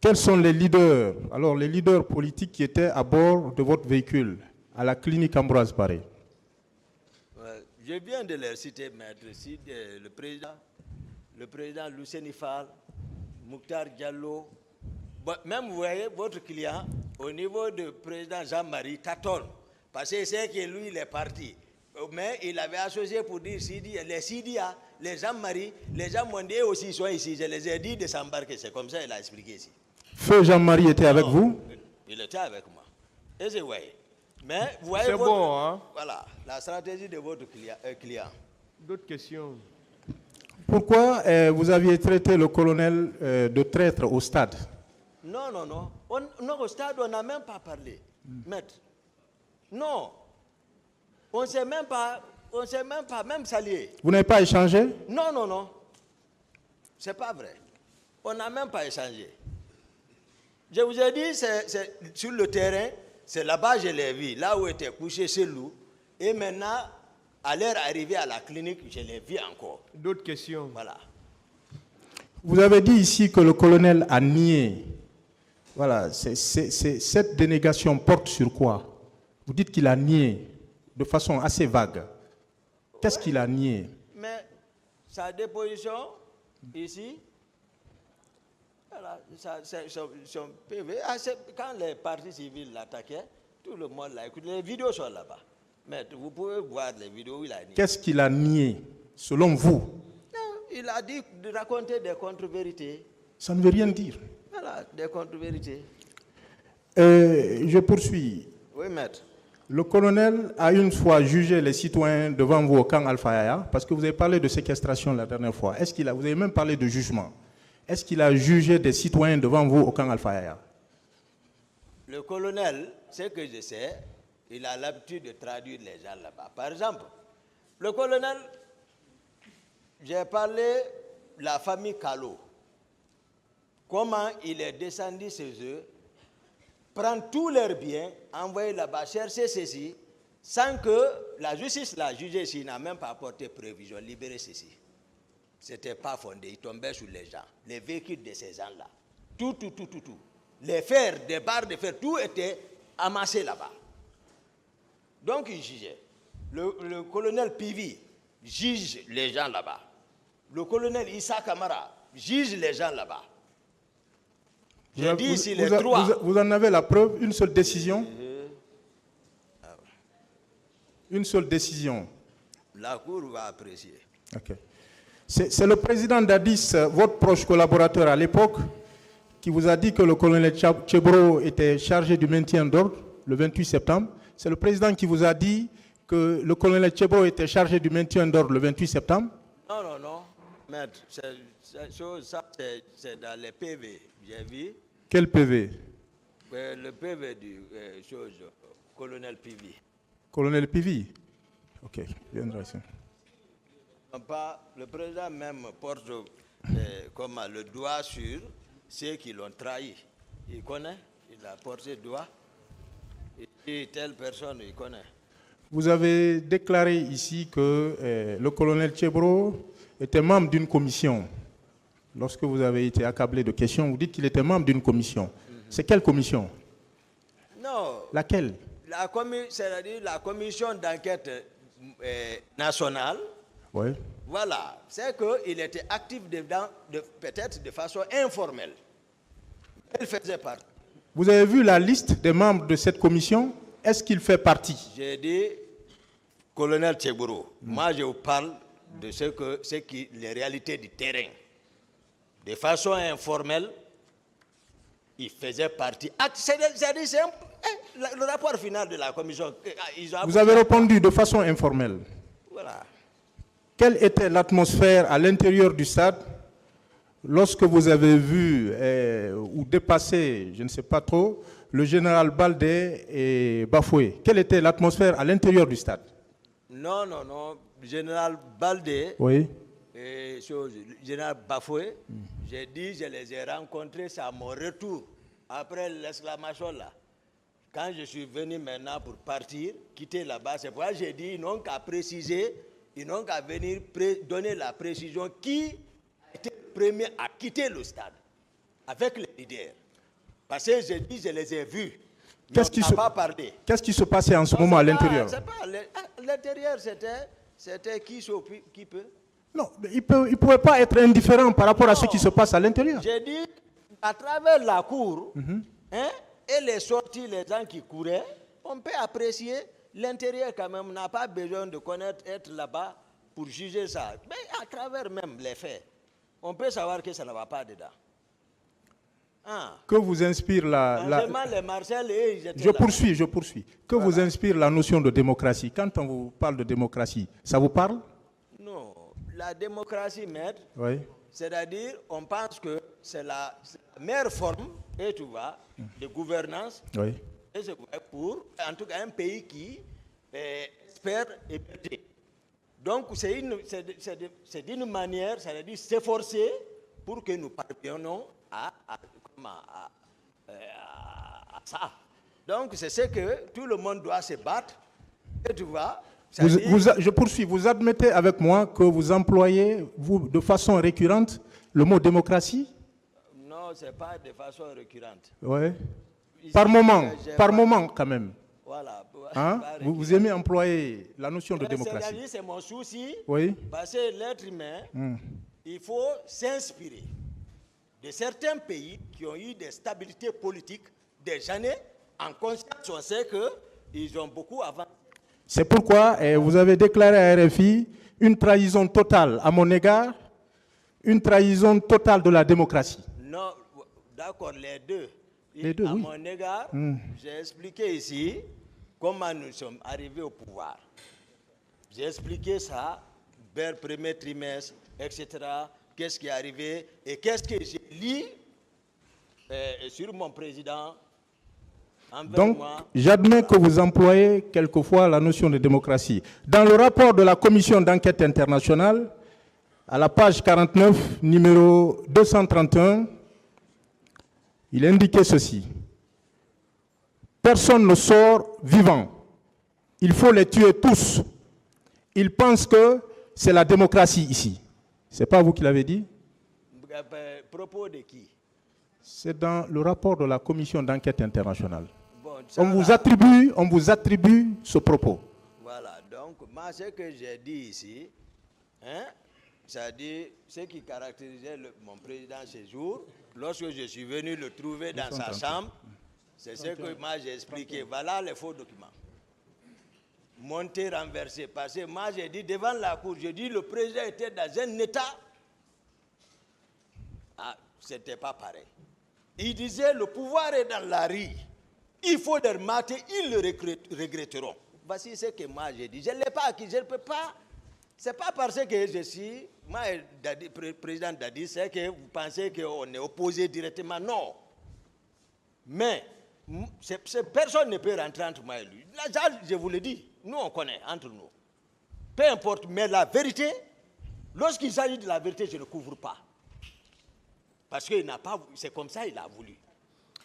[SPEAKER 1] Quels sont les leaders, alors les leaders politiques qui étaient à bord de votre véhicule à la clinique Ambroise Paré?
[SPEAKER 2] Je viens de les citer, maître. Le président Luceni Fall, Mouktar Diallo, même vous voyez votre client, au niveau du président Jean-Marie, tâtonne. Parce que c'est que lui, il est parti. Mais il avait associé pour dire les Sidia, les Jean-Marie, les Jean-Mondé aussi sont ici. Je les ai dit de s'embarquer. C'est comme ça qu'il a expliqué ici.
[SPEAKER 1] Feu Jean-Marie était avec vous?
[SPEAKER 2] Il était avec moi. Et c'est vrai. Mais vous voyez,
[SPEAKER 3] c'est bon, hein?
[SPEAKER 2] Voilà, la stratégie de votre client.
[SPEAKER 3] D'autres questions?
[SPEAKER 1] Pourquoi vous aviez traité le colonel de traître au stade?
[SPEAKER 2] Non, non, non. Non, au stade, on n'a même pas parlé. Maître. Non. On ne s'est même pas salué.
[SPEAKER 1] Vous n'avez pas échangé?
[SPEAKER 2] Non, non, non. C'est pas vrai. On n'a même pas échangé. Je vous ai dit, c'est sur le terrain, c'est là-bas que je l'ai vu, là où était couché ce loup. Et maintenant, à leur arrivée à la clinique, je l'ai vu encore.
[SPEAKER 3] D'autres questions?
[SPEAKER 2] Voilà.
[SPEAKER 1] Vous avez dit ici que le colonel a nié. Voilà, cette dénégation porte sur quoi? Vous dites qu'il a nié de façon assez vague. Qu'est-ce qu'il a nié?
[SPEAKER 2] Mais sa déposition, ici, voilà, son PV, quand les partis civils l'attaquaient, tout le monde l'a écouté. Les vidéos sont là-bas. Mais vous pouvez voir les vidéos où il a nié.
[SPEAKER 1] Qu'est-ce qu'il a nié, selon vous?
[SPEAKER 2] Non, il a dit de raconter des contre-vérités.
[SPEAKER 1] Ça ne veut rien dire.
[SPEAKER 2] Voilà, des contre-vérités.
[SPEAKER 1] Je poursuis.
[SPEAKER 2] Oui, maître.
[SPEAKER 1] Le colonel a une fois jugé les citoyens devant vous au camp Alpha Yaya, parce que vous avez parlé de séquestration la dernière fois. Vous avez même parlé de jugement. Est-ce qu'il a jugé des citoyens devant vous au camp Alpha Yaya?
[SPEAKER 2] Le colonel, ce que je sais, il a l'habitude de traduire les gens là-bas. Par exemple, le colonel, j'ai parlé de la famille Kalo. Comment il est descendu chez eux, prendre tous leurs biens, envoyer là-bas, chercher ceci, sans que la justice l'a jugé ici, n'a même pas apporté prévision, libérer ceci. Ce n'était pas fondé, il tombait sur les gens, les véhicules de ces gens-là. Tout. Les fers, des barres de fer, tout était amassé là-bas. Donc il jugeait. Le colonel Pivi juge les gens là-bas. Le colonel Issa Kamara juge les gens là-bas. J'ai dit ici les trois.
[SPEAKER 1] Vous en avez la preuve, une seule décision? Une seule décision.
[SPEAKER 2] La Cour va apprécier.
[SPEAKER 1] Okay. C'est le président d'Addis, votre proche collaborateur à l'époque, qui vous a dit que le colonel Tchebro était chargé du maintien d'ordre le 28 septembre. C'est le président qui vous a dit que le colonel Tchebro était chargé du maintien d'ordre le 28 septembre?
[SPEAKER 2] Non. Maître, c'est dans les PV. J'ai vu.
[SPEAKER 1] Quel PV?
[SPEAKER 2] Le PV du colonel Pivi.
[SPEAKER 1] Colonel Pivi? Ok, viendra ici.
[SPEAKER 2] Le président même porte le doigt sur ceux qui l'ont trahi. Il connaît, il a porté le doigt. Et telle personne, il connaît.
[SPEAKER 1] Vous avez déclaré ici que le colonel Tchebro était membre d'une commission. Lorsque vous avez été accablé de questions, vous dites qu'il était membre d'une commission. C'est quelle commission?
[SPEAKER 2] Non.
[SPEAKER 1] Laquelle?
[SPEAKER 2] C'est-à-dire la commission d'enquête nationale.
[SPEAKER 1] Oui.
[SPEAKER 2] Voilà. C'est qu'il était actif dedans, peut-être de façon informelle. Il faisait partie.
[SPEAKER 1] Vous avez vu la liste des membres de cette commission? Est-ce qu'il fait partie?
[SPEAKER 2] J'ai dit, colonel Tchebro, moi je vous parle de les réalités du terrain. De façon informelle, il faisait partie. Le rapport final de la commission.
[SPEAKER 1] Vous avez répondu de façon informelle.
[SPEAKER 2] Voilà.
[SPEAKER 1] Quelle était l'atmosphère à l'intérieur du stade lorsque vous avez vu ou dépassé, je ne sais pas trop, le général Baldé et Bafoué? Quelle était l'atmosphère à l'intérieur du stade?
[SPEAKER 2] Non. Le général Baldé
[SPEAKER 1] oui.
[SPEAKER 2] et le général Bafoué, j'ai dit, je les ai rencontrés, c'est à mon retour, après l'exclamation là. Quand je suis venu maintenant pour partir, quitter là-bas, c'est pourquoi j'ai dit, ils n'ont qu'à préciser, ils n'ont qu'à venir donner la précision qui était le premier à quitter le stade avec les leaders. Parce que j'ai dit, je les ai vus. Qu'est-ce
[SPEAKER 1] qui se passait en ce moment à l'intérieur?
[SPEAKER 2] À l'intérieur, c'était qui peut.
[SPEAKER 1] Non, il ne pouvait pas être indifférent par rapport à ce qui se passe à l'intérieur.
[SPEAKER 2] J'ai dit, à travers la cour, et les sorties, les gens qui couraient, on peut apprécier l'intérieur quand même. On n'a pas besoin de connaître, être là-bas pour juger ça. Mais à travers même les faits, on peut savoir que ça ne va pas dedans.
[SPEAKER 1] Que vous inspire
[SPEAKER 2] les Marcel et
[SPEAKER 1] je poursuis. Que vous inspire la notion de démocratie? Quand on vous parle de démocratie, ça vous parle?
[SPEAKER 2] Non. La démocratie, maître,
[SPEAKER 1] oui.
[SPEAKER 2] C'est-à-dire, on pense que c'est la meilleure forme, et tu vois, de gouvernance.
[SPEAKER 1] Oui.
[SPEAKER 2] Et c'est pour, en tout cas, un pays qui espère émerger. Donc, c'est d'une manière, c'est-à-dire s'efforcer pour que nous parvenions à ça. Donc, c'est ce que tout le monde doit se battre. Et tu vois,
[SPEAKER 1] Je poursuis. Vous admettez avec moi que vous employez, vous, de façon récurrente, le mot démocratie?
[SPEAKER 2] Non, ce n'est pas de façon récurrente.
[SPEAKER 1] Oui.
[SPEAKER 2] Ici,
[SPEAKER 1] Par moment quand même.
[SPEAKER 2] Voilà.
[SPEAKER 1] Hein? Vous aimez employer la notion de démocratie.
[SPEAKER 2] C'est mon souci.
[SPEAKER 1] Oui.
[SPEAKER 2] Parce que l'être humain, il faut s'inspirer de certains pays qui ont eu des stabilités politiques des années. En conscience, on sait qu'ils ont beaucoup avancé.
[SPEAKER 1] C'est pourquoi vous avez déclaré à RFI une trahison totale à mon égard, une trahison totale de la démocratie.
[SPEAKER 2] Non, d'accord, les deux.
[SPEAKER 1] Les deux,
[SPEAKER 2] à
[SPEAKER 1] oui.
[SPEAKER 2] mon égard, j'ai expliqué ici comment nous sommes arrivés au pouvoir. J'ai expliqué ça, vers le premier trimestre, etc. Qu'est-ce qui est arrivé et qu'est-ce que j'ai lu sur mon président.
[SPEAKER 1] Donc, j'admets que vous employez quelquefois la notion de démocratie. Dans le rapport de la commission d'enquête internationale, à la page 49, numéro 231, il indiquait ceci. Personne ne sort vivant. Il faut les tuer tous. Ils pensent que c'est la démocratie ici. Ce n'est pas vous qui l'avez dit?
[SPEAKER 2] Propos de qui?
[SPEAKER 1] C'est dans le rapport de la commission d'enquête internationale.
[SPEAKER 2] Bon,
[SPEAKER 1] on vous attribue ce propos.
[SPEAKER 2] Voilà, donc moi ce que j'ai dit ici, hein, c'est-à-dire ce qui caractérisait mon président ce jour, lorsque je suis venu le trouver dans sa chambre, c'est ce que moi j'ai expliqué. Voilà les faux documents. Monté, renversé, passé. Moi j'ai dit devant la cour, je dis le président était dans un état. Ah, c'était pas pareil. Il disait le pouvoir est dans la rue. Il faut les mater, ils le regretteront. Voici ce que moi j'ai dit. Je ne l'ai pas acquis, je ne peux pas. Ce n'est pas parce que je suis, moi, président Dadi, c'est que vous pensez qu'on est opposé directement. Non. Mais personne ne peut rentrer entre moi et lui. Là, je vous le dis, nous on connaît entre nous. Peu importe, mais la vérité, lorsqu'il s'agit de la vérité, je ne couvre pas. Parce qu'il n'a pas, c'est comme ça il a voulu.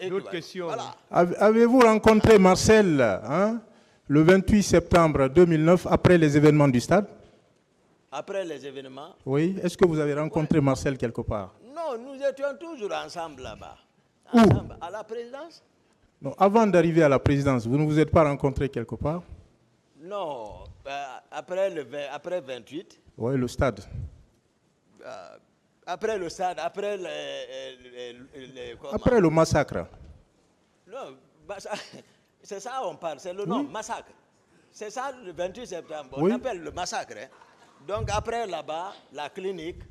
[SPEAKER 3] D'autres questions?
[SPEAKER 2] Voilà.
[SPEAKER 1] Avez-vous rencontré Marcel le 28 septembre 2009 après les événements du stade?
[SPEAKER 2] Après les événements?
[SPEAKER 1] Oui. Est-ce que vous avez rencontré Marcel quelque part?
[SPEAKER 2] Non, nous étions toujours ensemble là-bas.
[SPEAKER 1] Où?
[SPEAKER 2] À la présidence?
[SPEAKER 1] Non, avant d'arriver à la présidence, vous ne vous êtes pas rencontré quelque part?
[SPEAKER 2] Non, après 28.
[SPEAKER 1] Oui, le stade.
[SPEAKER 2] Après le stade, après
[SPEAKER 1] après le massacre.
[SPEAKER 2] Non, c'est ça on parle, c'est le nom, massacre. C'est ça le 28 septembre, on appelle le massacre. Hein. Donc après là-bas, la clinique,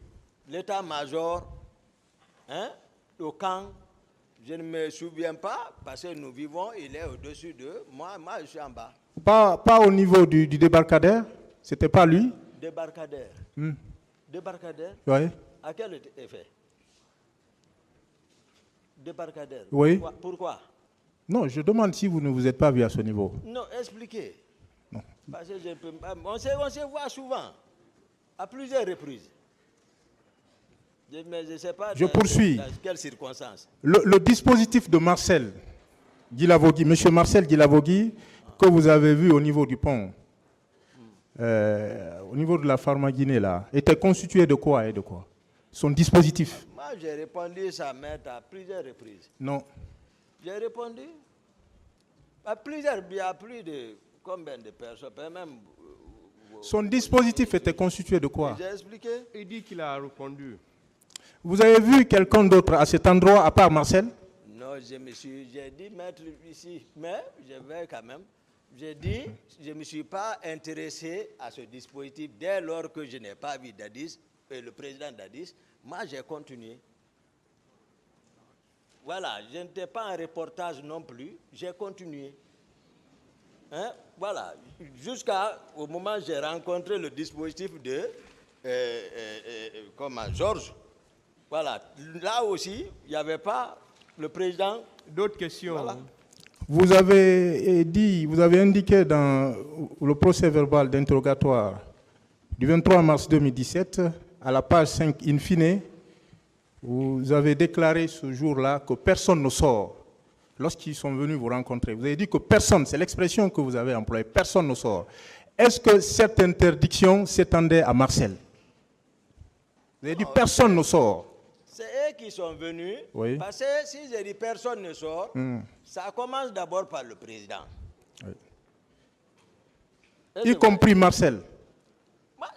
[SPEAKER 2] l'état-major, hein, le camp, je ne me souviens pas, parce que nous vivons, il est au-dessus d'eux, moi je suis en bas.
[SPEAKER 1] Pas au niveau du débarcadère? C'était pas lui?
[SPEAKER 2] Débarcadère. Débarcadère?
[SPEAKER 1] Oui.
[SPEAKER 2] À quel effet? Débarcadère.
[SPEAKER 1] Oui.
[SPEAKER 2] Pourquoi?
[SPEAKER 1] Non, je demande si vous ne vous êtes pas vu à ce niveau.
[SPEAKER 2] Non, expliquez.
[SPEAKER 1] Non.
[SPEAKER 2] Parce que on se voit souvent, à plusieurs reprises. Mais je ne sais pas
[SPEAKER 1] je poursuis.
[SPEAKER 2] Dans quelles circonstances.
[SPEAKER 1] Le dispositif de Marcel Guilavogui, M. Marcel Guilavogui, que vous avez vu au niveau du pont, au niveau de la Pharma-Guinée, là, était constitué de quoi et de quoi? Son dispositif.
[SPEAKER 2] Moi, j'ai répondu ça à plusieurs reprises.
[SPEAKER 1] Non.
[SPEAKER 2] J'ai répondu à plusieurs, il y a plus de combien de personnes, même.
[SPEAKER 1] Son dispositif était constitué de quoi?
[SPEAKER 2] J'ai expliqué.
[SPEAKER 3] Il dit qu'il a répondu.
[SPEAKER 1] Vous avez vu quelqu'un d'autre à cet endroit à part Marcel?
[SPEAKER 2] Non, j'ai dit mettre ici, mais je vais quand même. J'ai dit, je ne me suis pas intéressé à ce dispositif dès lors que je n'ai pas vu Dadis, le président Dadis. Moi, j'ai continué. Voilà, je n'étais pas en reportage non plus, j'ai continué. Hein? Voilà, jusqu'au moment où j'ai rencontré le dispositif de Georges. Voilà, là aussi, il n'y avait pas le président.
[SPEAKER 3] D'autres questions?
[SPEAKER 2] Voilà.
[SPEAKER 1] Vous avez indiqué dans le procès verbal d'interrogatoire du 23 mars 2017, à la page 5 in fine, vous avez déclaré ce jour-là que personne ne sort lorsqu'ils sont venus vous rencontrer. Vous avez dit que personne, c'est l'expression que vous avez employée, personne ne sort. est-ce que cette interdiction s'étendait à Marcel? Vous avez dit personne ne sort.
[SPEAKER 2] C'est eux qui sont venus.
[SPEAKER 1] Oui.
[SPEAKER 2] Parce que si j'ai dit personne ne sort, ça commence d'abord par le président.
[SPEAKER 1] Oui.
[SPEAKER 2] Et
[SPEAKER 1] Y compris Marcel.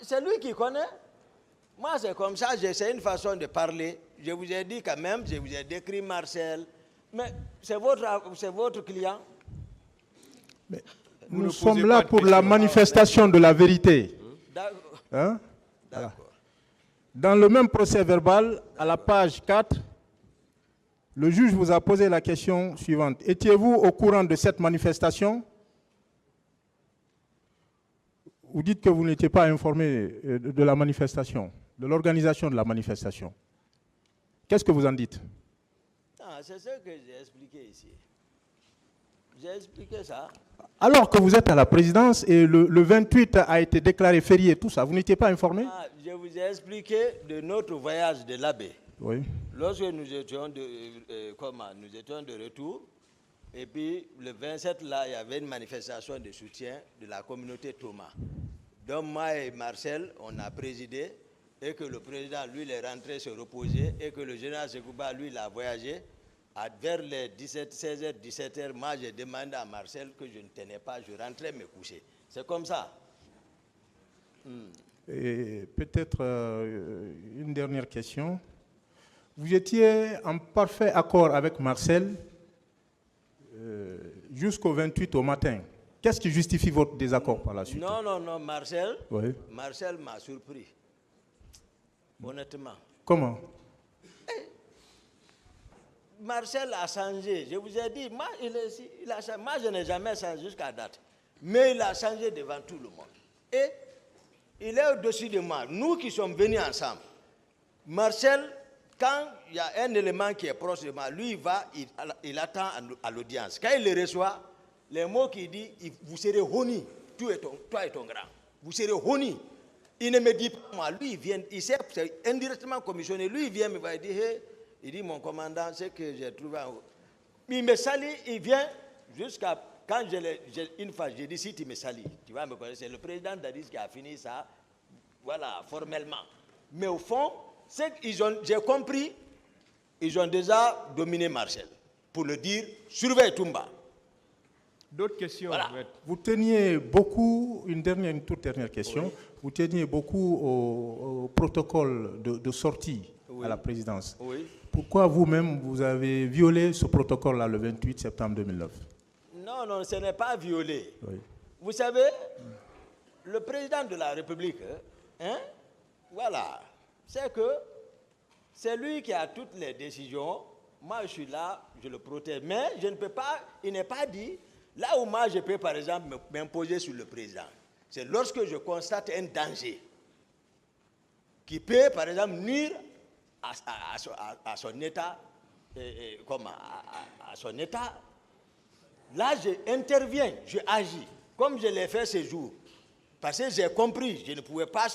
[SPEAKER 2] c'est lui qui connaît. Moi, c'est comme ça, c'est une façon de parler. Je vous ai dit quand même, je vous ai décrit Marcel. Mais c'est votre client.
[SPEAKER 1] Mais
[SPEAKER 3] Vous ne
[SPEAKER 1] nous
[SPEAKER 3] posez
[SPEAKER 1] sommes
[SPEAKER 3] pas
[SPEAKER 1] là
[SPEAKER 3] de
[SPEAKER 1] pour la
[SPEAKER 3] questions.
[SPEAKER 1] manifestation de la vérité.
[SPEAKER 2] D'accord.
[SPEAKER 1] Hein?
[SPEAKER 2] D'accord.
[SPEAKER 1] Dans le même procès verbal, à la page 4, le juge vous a posé la question suivante. Étiez-vous au courant de cette manifestation? Vous dites que vous n'étiez pas informé de la manifestation, de l'organisation de la manifestation. Qu'est-ce que vous en dites?
[SPEAKER 2] C'est ce que j'ai expliqué ici. J'ai expliqué ça.
[SPEAKER 1] Alors que vous êtes à la présidence et le 28 a été déclaré férié, tout ça, vous n'étiez pas informé?
[SPEAKER 2] Je vous ai expliqué de notre voyage de l'abbé.
[SPEAKER 1] Oui.
[SPEAKER 2] Lorsque nous étions de retour, et puis le 27, là, il y avait une manifestation de soutien de la communauté Thomas. Donc moi et Marcel, on a présidé, et que le président, lui, il est rentré se reposer, et que le général Sekouba, lui, il a voyagé. Vers les 16h, 17h, moi, j'ai demandé à Marcel que je ne tenais pas, je rentrais me coucher. C'est comme ça.
[SPEAKER 1] Et peut-être une dernière question. Vous étiez en parfait accord avec Marcel jusqu'au 28 au matin. Qu'est-ce qui justifie votre désaccord par la suite?
[SPEAKER 2] Non, Marcel,
[SPEAKER 1] oui.
[SPEAKER 2] Marcel m'a surpris. Honnêtement.
[SPEAKER 1] Comment?
[SPEAKER 2] Marcel a changé. Je vous ai dit, moi, il a changé. Moi, je n'ai jamais changé jusqu'à date. Mais il a changé devant tout le monde. Et il est au-dessus de moi. Nous qui sommes venus ensemble. Marcel, quand il y a un élément qui est proche de moi, lui, il attend à l'audience. Quand il le reçoit, les mots qu'il dit, vous serez honni, toi et ton grand. Vous serez honni. Il ne me dit pas moi. Lui, il vient, il s'est indirectement commissionné. Lui, il vient me voir, il dit, hey, il dit, mon commandant, c'est que j'ai trouvé il me salue, il vient jusqu'à... Quand une fois, j'ai dit, si tu me salues, tu vas me connaître. C'est le président Dadis qui a fini ça, voilà, formellement. Mais au fond, j'ai compris, ils ont déjà dominé Marcel. Pour le dire, surveille Toumba.
[SPEAKER 3] D'autres questions?
[SPEAKER 2] Voilà.
[SPEAKER 1] Vous teniez beaucoup, une toute dernière question,
[SPEAKER 2] Oui.
[SPEAKER 1] vous teniez beaucoup au protocole de sortie
[SPEAKER 2] Oui.
[SPEAKER 1] à la présidence.
[SPEAKER 2] Oui.
[SPEAKER 1] Pourquoi vous-même, vous avez violé ce protocole-là le 28 septembre 2009?
[SPEAKER 2] Non, ce n'est pas violé.
[SPEAKER 1] Oui.
[SPEAKER 2] Vous savez, le président de la République, voilà, c'est que c'est lui qui a toutes les décisions. Moi, je suis là, je le protège. Mais je ne peux pas, il n'est pas dit, là où moi je peux, par exemple, m'imposer sur le président. C'est lorsque je constate un danger qui peut, par exemple, nuire à son état, à son état. Là, j'interviens, je agis, comme je l'ai fait ce jour. Parce que j'ai compris, je ne pouvais pas...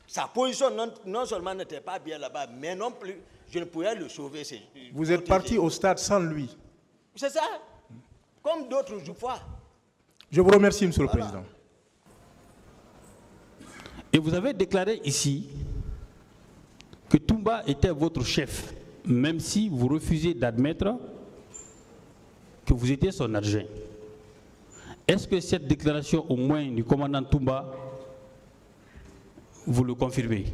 [SPEAKER 2] Sa position non seulement n'était pas bien là-bas, mais non plus, je ne pouvais le sauver.
[SPEAKER 1] Vous êtes parti au stade sans lui.
[SPEAKER 2] C'est ça, comme d'autres fois.
[SPEAKER 1] Je vous remercie, Monsieur le Président.
[SPEAKER 4] Et vous avez déclaré ici que Toumba était votre chef, même si vous refusez d'admettre que vous étiez son adjoint. Est-ce que cette déclaration, au moins du commandant Toumba, vous le confirmez?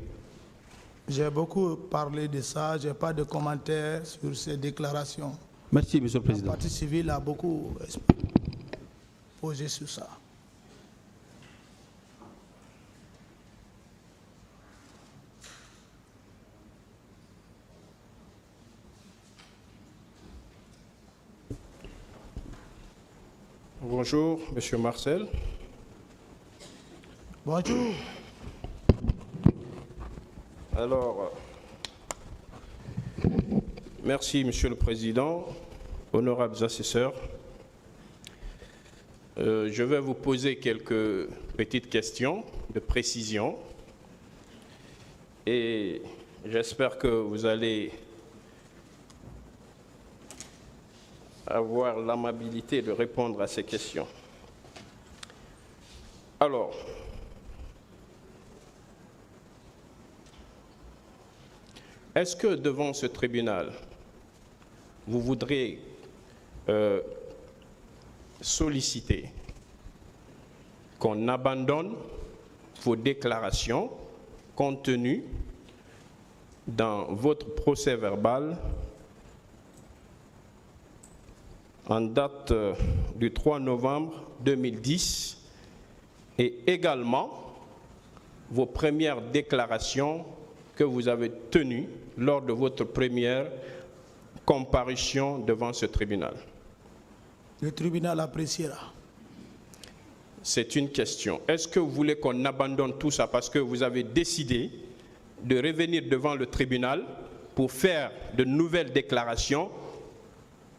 [SPEAKER 5] J'ai beaucoup parlé de ça, je n'ai pas de commentaires sur ces déclarations.
[SPEAKER 4] Merci, Monsieur le
[SPEAKER 5] La
[SPEAKER 4] Président.
[SPEAKER 5] partie civile a beaucoup posé sur ça.
[SPEAKER 3] Bonjour, Monsieur Marcel.
[SPEAKER 5] Bonjour.
[SPEAKER 3] Alors, merci, Monsieur le Président, honorables assesseurs. Je vais vous poser quelques petites questions de précision et j'espère que vous allez avoir l'amabilité de répondre à ces questions. Alors, est-ce que devant ce tribunal, vous voudrez solliciter qu'on abandonne vos déclarations contenues dans votre procès verbal en date du 3 novembre 2010 et également vos premières déclarations que vous avez tenues lors de votre première comparution devant ce tribunal?
[SPEAKER 5] Le tribunal appréciera.
[SPEAKER 3] C'est une question. Est-ce que vous voulez qu'on abandonne tout ça parce que vous avez décidé de revenir devant le tribunal pour faire de nouvelles déclarations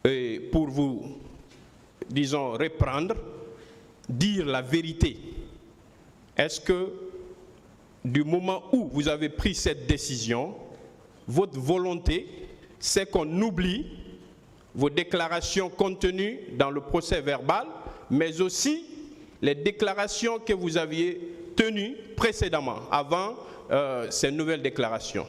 [SPEAKER 3] et pour vous, disons, reprendre, dire la vérité? Est-ce que du moment où vous avez pris cette décision, votre volonté, c'est qu'on oublie vos déclarations contenues dans le procès verbal, mais aussi les déclarations que vous aviez tenues précédemment, avant ces nouvelles déclarations?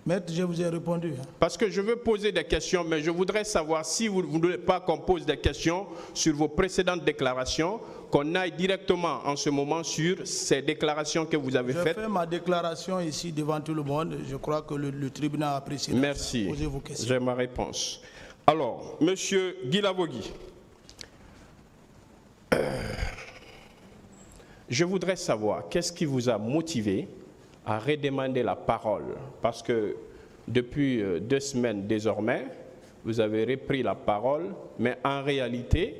[SPEAKER 5] Maître, je vous ai répondu.
[SPEAKER 3] Parce que je veux poser des questions, mais je voudrais savoir si vous ne voulez pas qu'on pose des questions sur vos précédentes déclarations, qu'on aille directement en ce moment sur ces déclarations que vous avez faites.
[SPEAKER 5] Je fais ma déclaration ici devant tout le monde. Je crois que le tribunal apprécie.
[SPEAKER 3] Merci.
[SPEAKER 5] Posez vos questions.
[SPEAKER 3] J'ai ma réponse. Alors, Monsieur Guy Lavogui, je voudrais savoir qu'est-ce qui vous a motivé à redemander la parole, parce que depuis 2 semaines désormais, vous avez repris la parole, mais en réalité,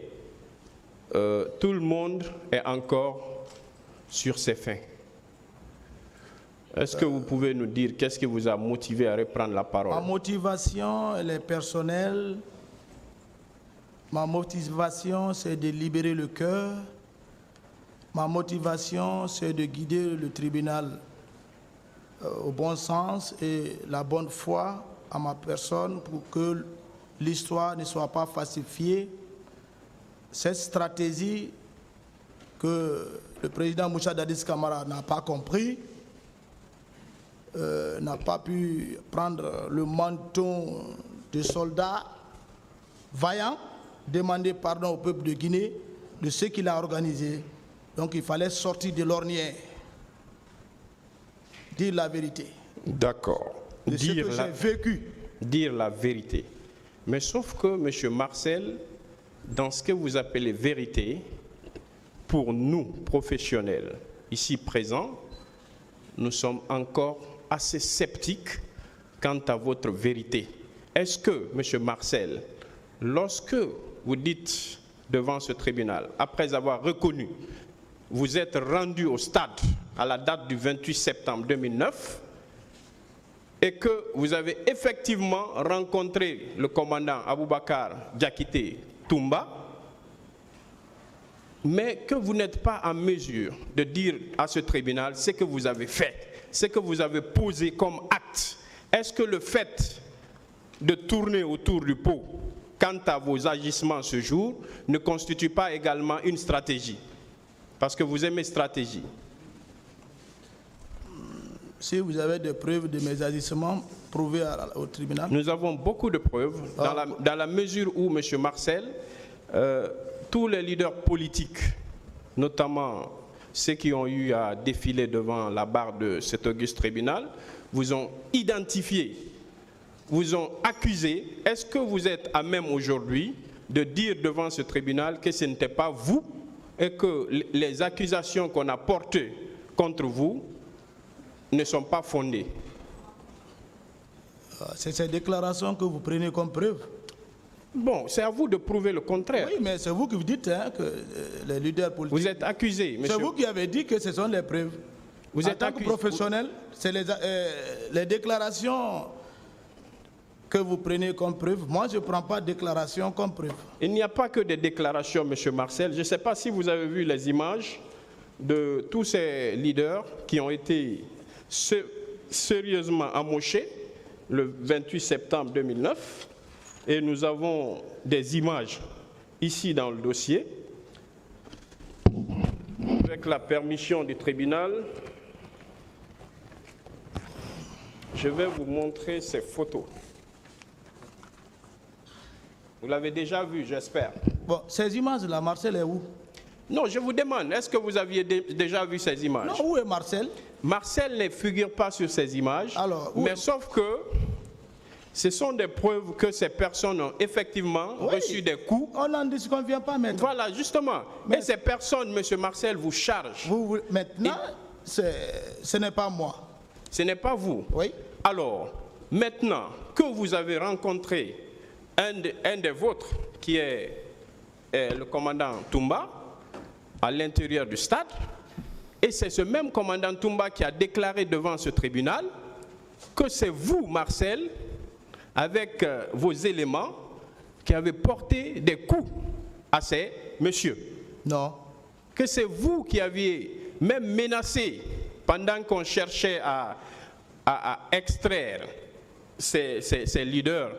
[SPEAKER 3] tout le monde est encore sur ses fins. Est-ce que vous pouvez nous dire qu'est-ce qui vous a motivé à reprendre la parole?
[SPEAKER 5] Ma motivation, elle est personnelle. Ma motivation, c'est de libérer le cœur. Ma motivation, c'est de guider le tribunal au bon sens et la bonne foi à ma personne pour que l'histoire ne soit pas falsifiée. Cette stratégie que le président Moussa Dadis Camara n'a pas compris, n'a pas pu prendre le menton de soldats vaillants, demander pardon au peuple de Guinée de ce qu'il a organisé. Donc il fallait sortir de l'ornière, dire la vérité.
[SPEAKER 3] D'accord.
[SPEAKER 5] De ce que j'ai vécu.
[SPEAKER 3] Dire la vérité. Mais sauf que, M. Marcel, dans ce que vous appelez vérité, pour nous, professionnels, ici présents, nous sommes encore assez sceptiques quant à votre vérité. Est-ce que, M. Marcel, lorsque vous dites devant ce tribunal, après avoir reconnu, vous êtes rendu au stade à la date du 28 septembre 2009 et que vous avez effectivement rencontré le commandant Aboubakar Diakité Toumba, mais que vous n'êtes pas en mesure de dire à ce tribunal ce que vous avez fait, ce que vous avez posé comme acte? Est-ce que le fait de tourner autour du pot quant à vos agissements ce jour ne constitue pas également une stratégie? Parce que vous aimez stratégie.
[SPEAKER 5] Si vous avez des preuves de mes agissements prouvés au tribunal.
[SPEAKER 3] Nous avons beaucoup de preuves dans la mesure où, M. Marcel, tous les leaders politiques, notamment ceux qui ont eu à défiler devant la barre de cet auguste tribunal, vous ont identifié, vous ont accusé. Est-ce que vous êtes à même aujourd'hui de dire devant ce tribunal que ce n'était pas vous et que les accusations qu'on a portées contre vous ne sont pas fondées?
[SPEAKER 5] C'est ces déclarations que vous prenez comme preuve.
[SPEAKER 3] Bon, c'est à vous de prouver le contraire.
[SPEAKER 5] Oui, mais c'est vous qui vous dites que les leaders politiques...
[SPEAKER 3] Vous êtes accusé, monsieur.
[SPEAKER 5] C'est vous qui avez dit que ce sont les preuves.
[SPEAKER 3] Vous
[SPEAKER 5] en
[SPEAKER 3] êtes
[SPEAKER 5] tant que professionnel, c'est les déclarations que vous prenez comme preuve. Moi, je ne prends pas de déclaration comme preuve.
[SPEAKER 3] Il n'y a pas que des déclarations, monsieur Marcel. Je ne sais pas si vous avez vu les images de tous ces leaders qui ont été sérieusement amochés le 28 septembre 2009. Et nous avons des images ici dans le dossier. Je vais Avec la permission du tribunal, je vais vous montrer ces photos. Vous l'avez déjà vu, j'espère.
[SPEAKER 5] Bon, ces images-là, Marcel est où?
[SPEAKER 3] Non, je vous demande, est-ce que vous aviez déjà vu ces images?
[SPEAKER 5] Non, où est Marcel?
[SPEAKER 3] Marcel ne figure pas sur ces images,
[SPEAKER 5] alors,
[SPEAKER 3] mais sauf que ce sont des preuves que ces personnes ont effectivement reçu des coups.
[SPEAKER 5] On n'en disconvient pas, maître.
[SPEAKER 3] Voilà, justement. Mais ces personnes, M. Marcel, vous chargent.
[SPEAKER 5] Maintenant, ce n'est pas moi.
[SPEAKER 3] Ce n'est pas vous.
[SPEAKER 5] Oui.
[SPEAKER 3] Alors, maintenant que vous avez rencontré un des vôtres, qui est le commandant Toumba, à l'intérieur du stade, et c'est ce même commandant Toumba qui a déclaré devant ce tribunal que c'est vous, Marcel, avec vos éléments, qui avez porté des coups à ces messieurs.
[SPEAKER 5] Non.
[SPEAKER 3] Que c'est vous qui aviez même menacé, pendant qu'on cherchait à extraire ces leaders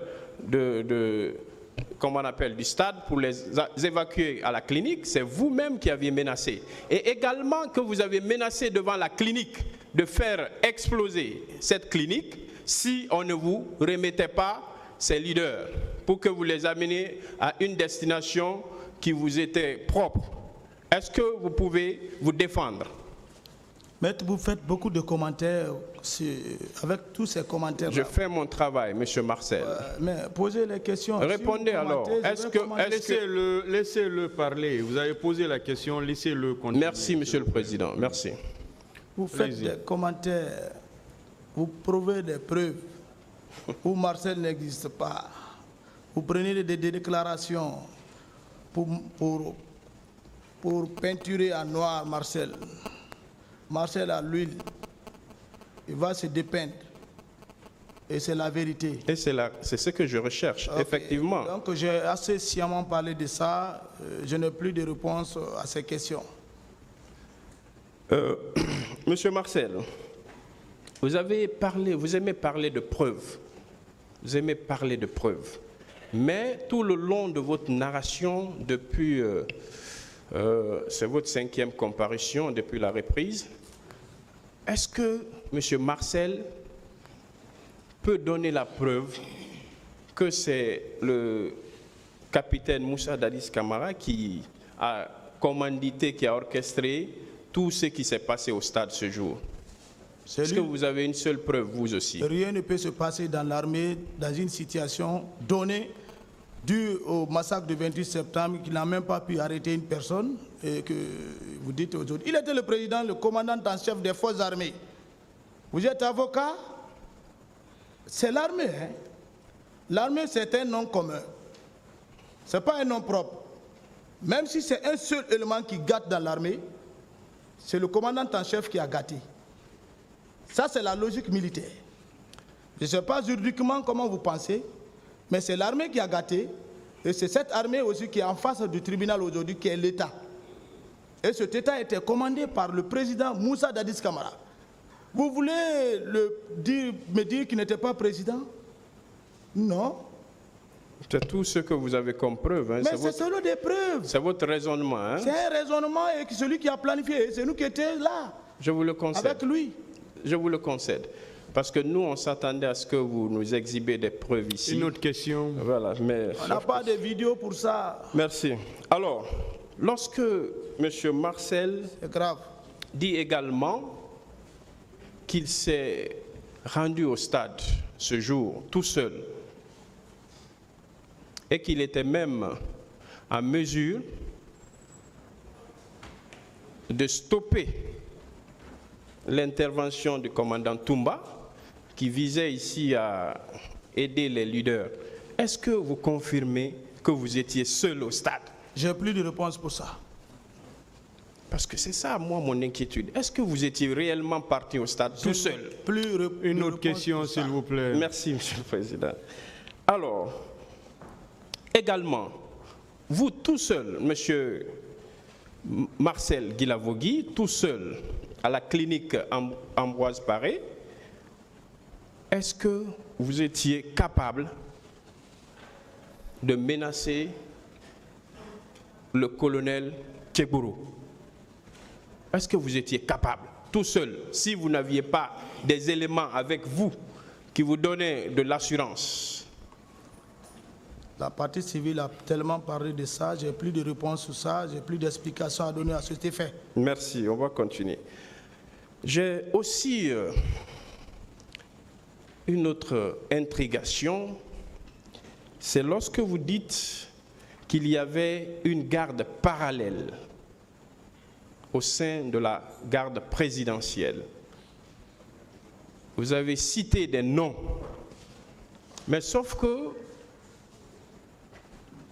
[SPEAKER 3] comment on appelle, du stade pour les évacuer à la clinique, c'est vous-même qui aviez menacé. Et également que vous avez menacé devant la clinique de faire exploser cette clinique si on ne vous remettait pas ces leaders pour que vous les ameniez à une destination qui vous était propre. Est-ce que vous pouvez vous défendre?
[SPEAKER 5] Maître, vous faites beaucoup de commentaires avec tous ces commentaires.
[SPEAKER 3] Je fais mon travail, M. Marcel.
[SPEAKER 5] Mais posez les questions.
[SPEAKER 3] Répondez alors.
[SPEAKER 6] Laissez-le parler. Vous avez posé la question, laissez-le continuer.
[SPEAKER 3] Merci, M. le Président. Merci.
[SPEAKER 5] Vous faites des commentaires, vous prouvez des preuves où Marcel n'existe pas. Vous prenez des déclarations pour peinturer en noir Marcel. Marcel à l'huile, il va se dépeindre. Et c'est la vérité.
[SPEAKER 3] Et c'est ce que je recherche, okay. Effectivement.
[SPEAKER 5] Donc j'ai assez sciemment parlé de ça, je n'ai plus de réponse à ces questions.
[SPEAKER 3] Monsieur Marcel, vous aimez parler de preuves. Vous aimez parler de preuves. Mais tout le long de votre narration, depuis... c'est votre 5e comparution depuis la reprise. Est-ce que M. Marcel peut donner la preuve que c'est le capitaine Moussa Dadis Camara qui a commandité, qui a orchestré tout ce qui s'est passé au stade ce jour? Est-ce que vous avez une seule preuve, vous aussi?
[SPEAKER 5] Rien ne peut se passer dans l'armée dans une situation donnée dû au massacre du 28 septembre, qu'il n'a même pas pu arrêter une personne, et que vous dites aujourd'hui. Il était le président, le commandant en chef des forces armées. Vous êtes avocat, c'est l'armée. Hein? L'armée, c'est un nom commun. Ce n'est pas un nom propre. Même si c'est un seul élément qui gâte dans l'armée, c'est le commandant en chef qui a gâté. Ça, c'est la logique militaire. Je ne sais pas juridiquement comment vous pensez, mais c'est l'armée qui a gâté, et c'est cette armée aussi qui est en face du tribunal aujourd'hui, qui est l'État. Et cet État était commandé par le président Moussa Dadis Camara. Vous voulez me dire qu'il n'était pas président? Non.
[SPEAKER 3] C'est tout ce que vous avez comme preuve. Hein.
[SPEAKER 5] Mais c'est seulement des preuves.
[SPEAKER 3] C'est votre raisonnement. Hein.
[SPEAKER 5] C'est un raisonnement, et celui qui a planifié, c'est nous qui étions là.
[SPEAKER 3] Je vous le concède.
[SPEAKER 5] Avec lui.
[SPEAKER 3] Je vous le concède. Parce que nous, on s'attendait à ce que vous nous exhibez des preuves ici.
[SPEAKER 6] Une autre question.
[SPEAKER 3] Voilà, mais...
[SPEAKER 5] On n'a pas de vidéo pour ça.
[SPEAKER 3] Merci. Alors, lorsque M. Marcel dit également qu'il s'est rendu au stade ce jour, tout seul, et qu'il était même en mesure de stopper l'intervention du commandant Toumba, qui visait ici à aider les leaders. Est-ce que vous confirmez que vous étiez seul au stade?
[SPEAKER 5] J'ai plus de réponse pour ça.
[SPEAKER 3] Parce que c'est ça, moi, mon inquiétude. Est-ce que vous étiez réellement parti au stade tout seul?
[SPEAKER 6] Une autre question, s'il vous plaît.
[SPEAKER 3] Merci, Monsieur le Président. Alors, également, vous tout seul, Monsieur Marcel Guilavogui, tout seul, à la clinique Ambroise Paré, est-ce que vous étiez capable de menacer le colonel Tchebourou? Est-ce que vous étiez capable, tout seul, si vous n'aviez pas des éléments avec vous qui vous donnaient de l'assurance?
[SPEAKER 5] La partie civile a tellement parlé de ça, j'ai plus de réponses sur ça, j'ai plus d'explications à donner à cet effet.
[SPEAKER 3] Merci, on va continuer. J'ai aussi une autre intrigation, c'est lorsque vous dites qu'il y avait une garde parallèle au sein de la garde présidentielle. Vous avez cité des noms, mais sauf que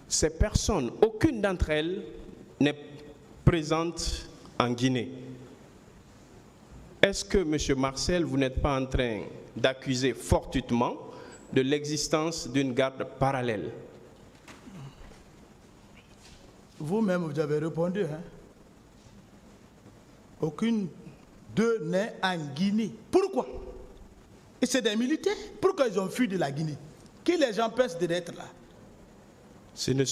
[SPEAKER 3] ces personnes, aucune d'entre elles n'est présente en Guinée. Est-ce que, M. Marcel, vous n'êtes pas en train d'accuser fortuitement de l'existence d'une garde parallèle?
[SPEAKER 5] Vous-même, vous avez répondu. Hein? Aucune d'eux n'est en Guinée. Pourquoi? Et c'est des militaires. Pourquoi ils ont fui de la Guinée? Qui les empêche d'être là?
[SPEAKER 3] Ce ne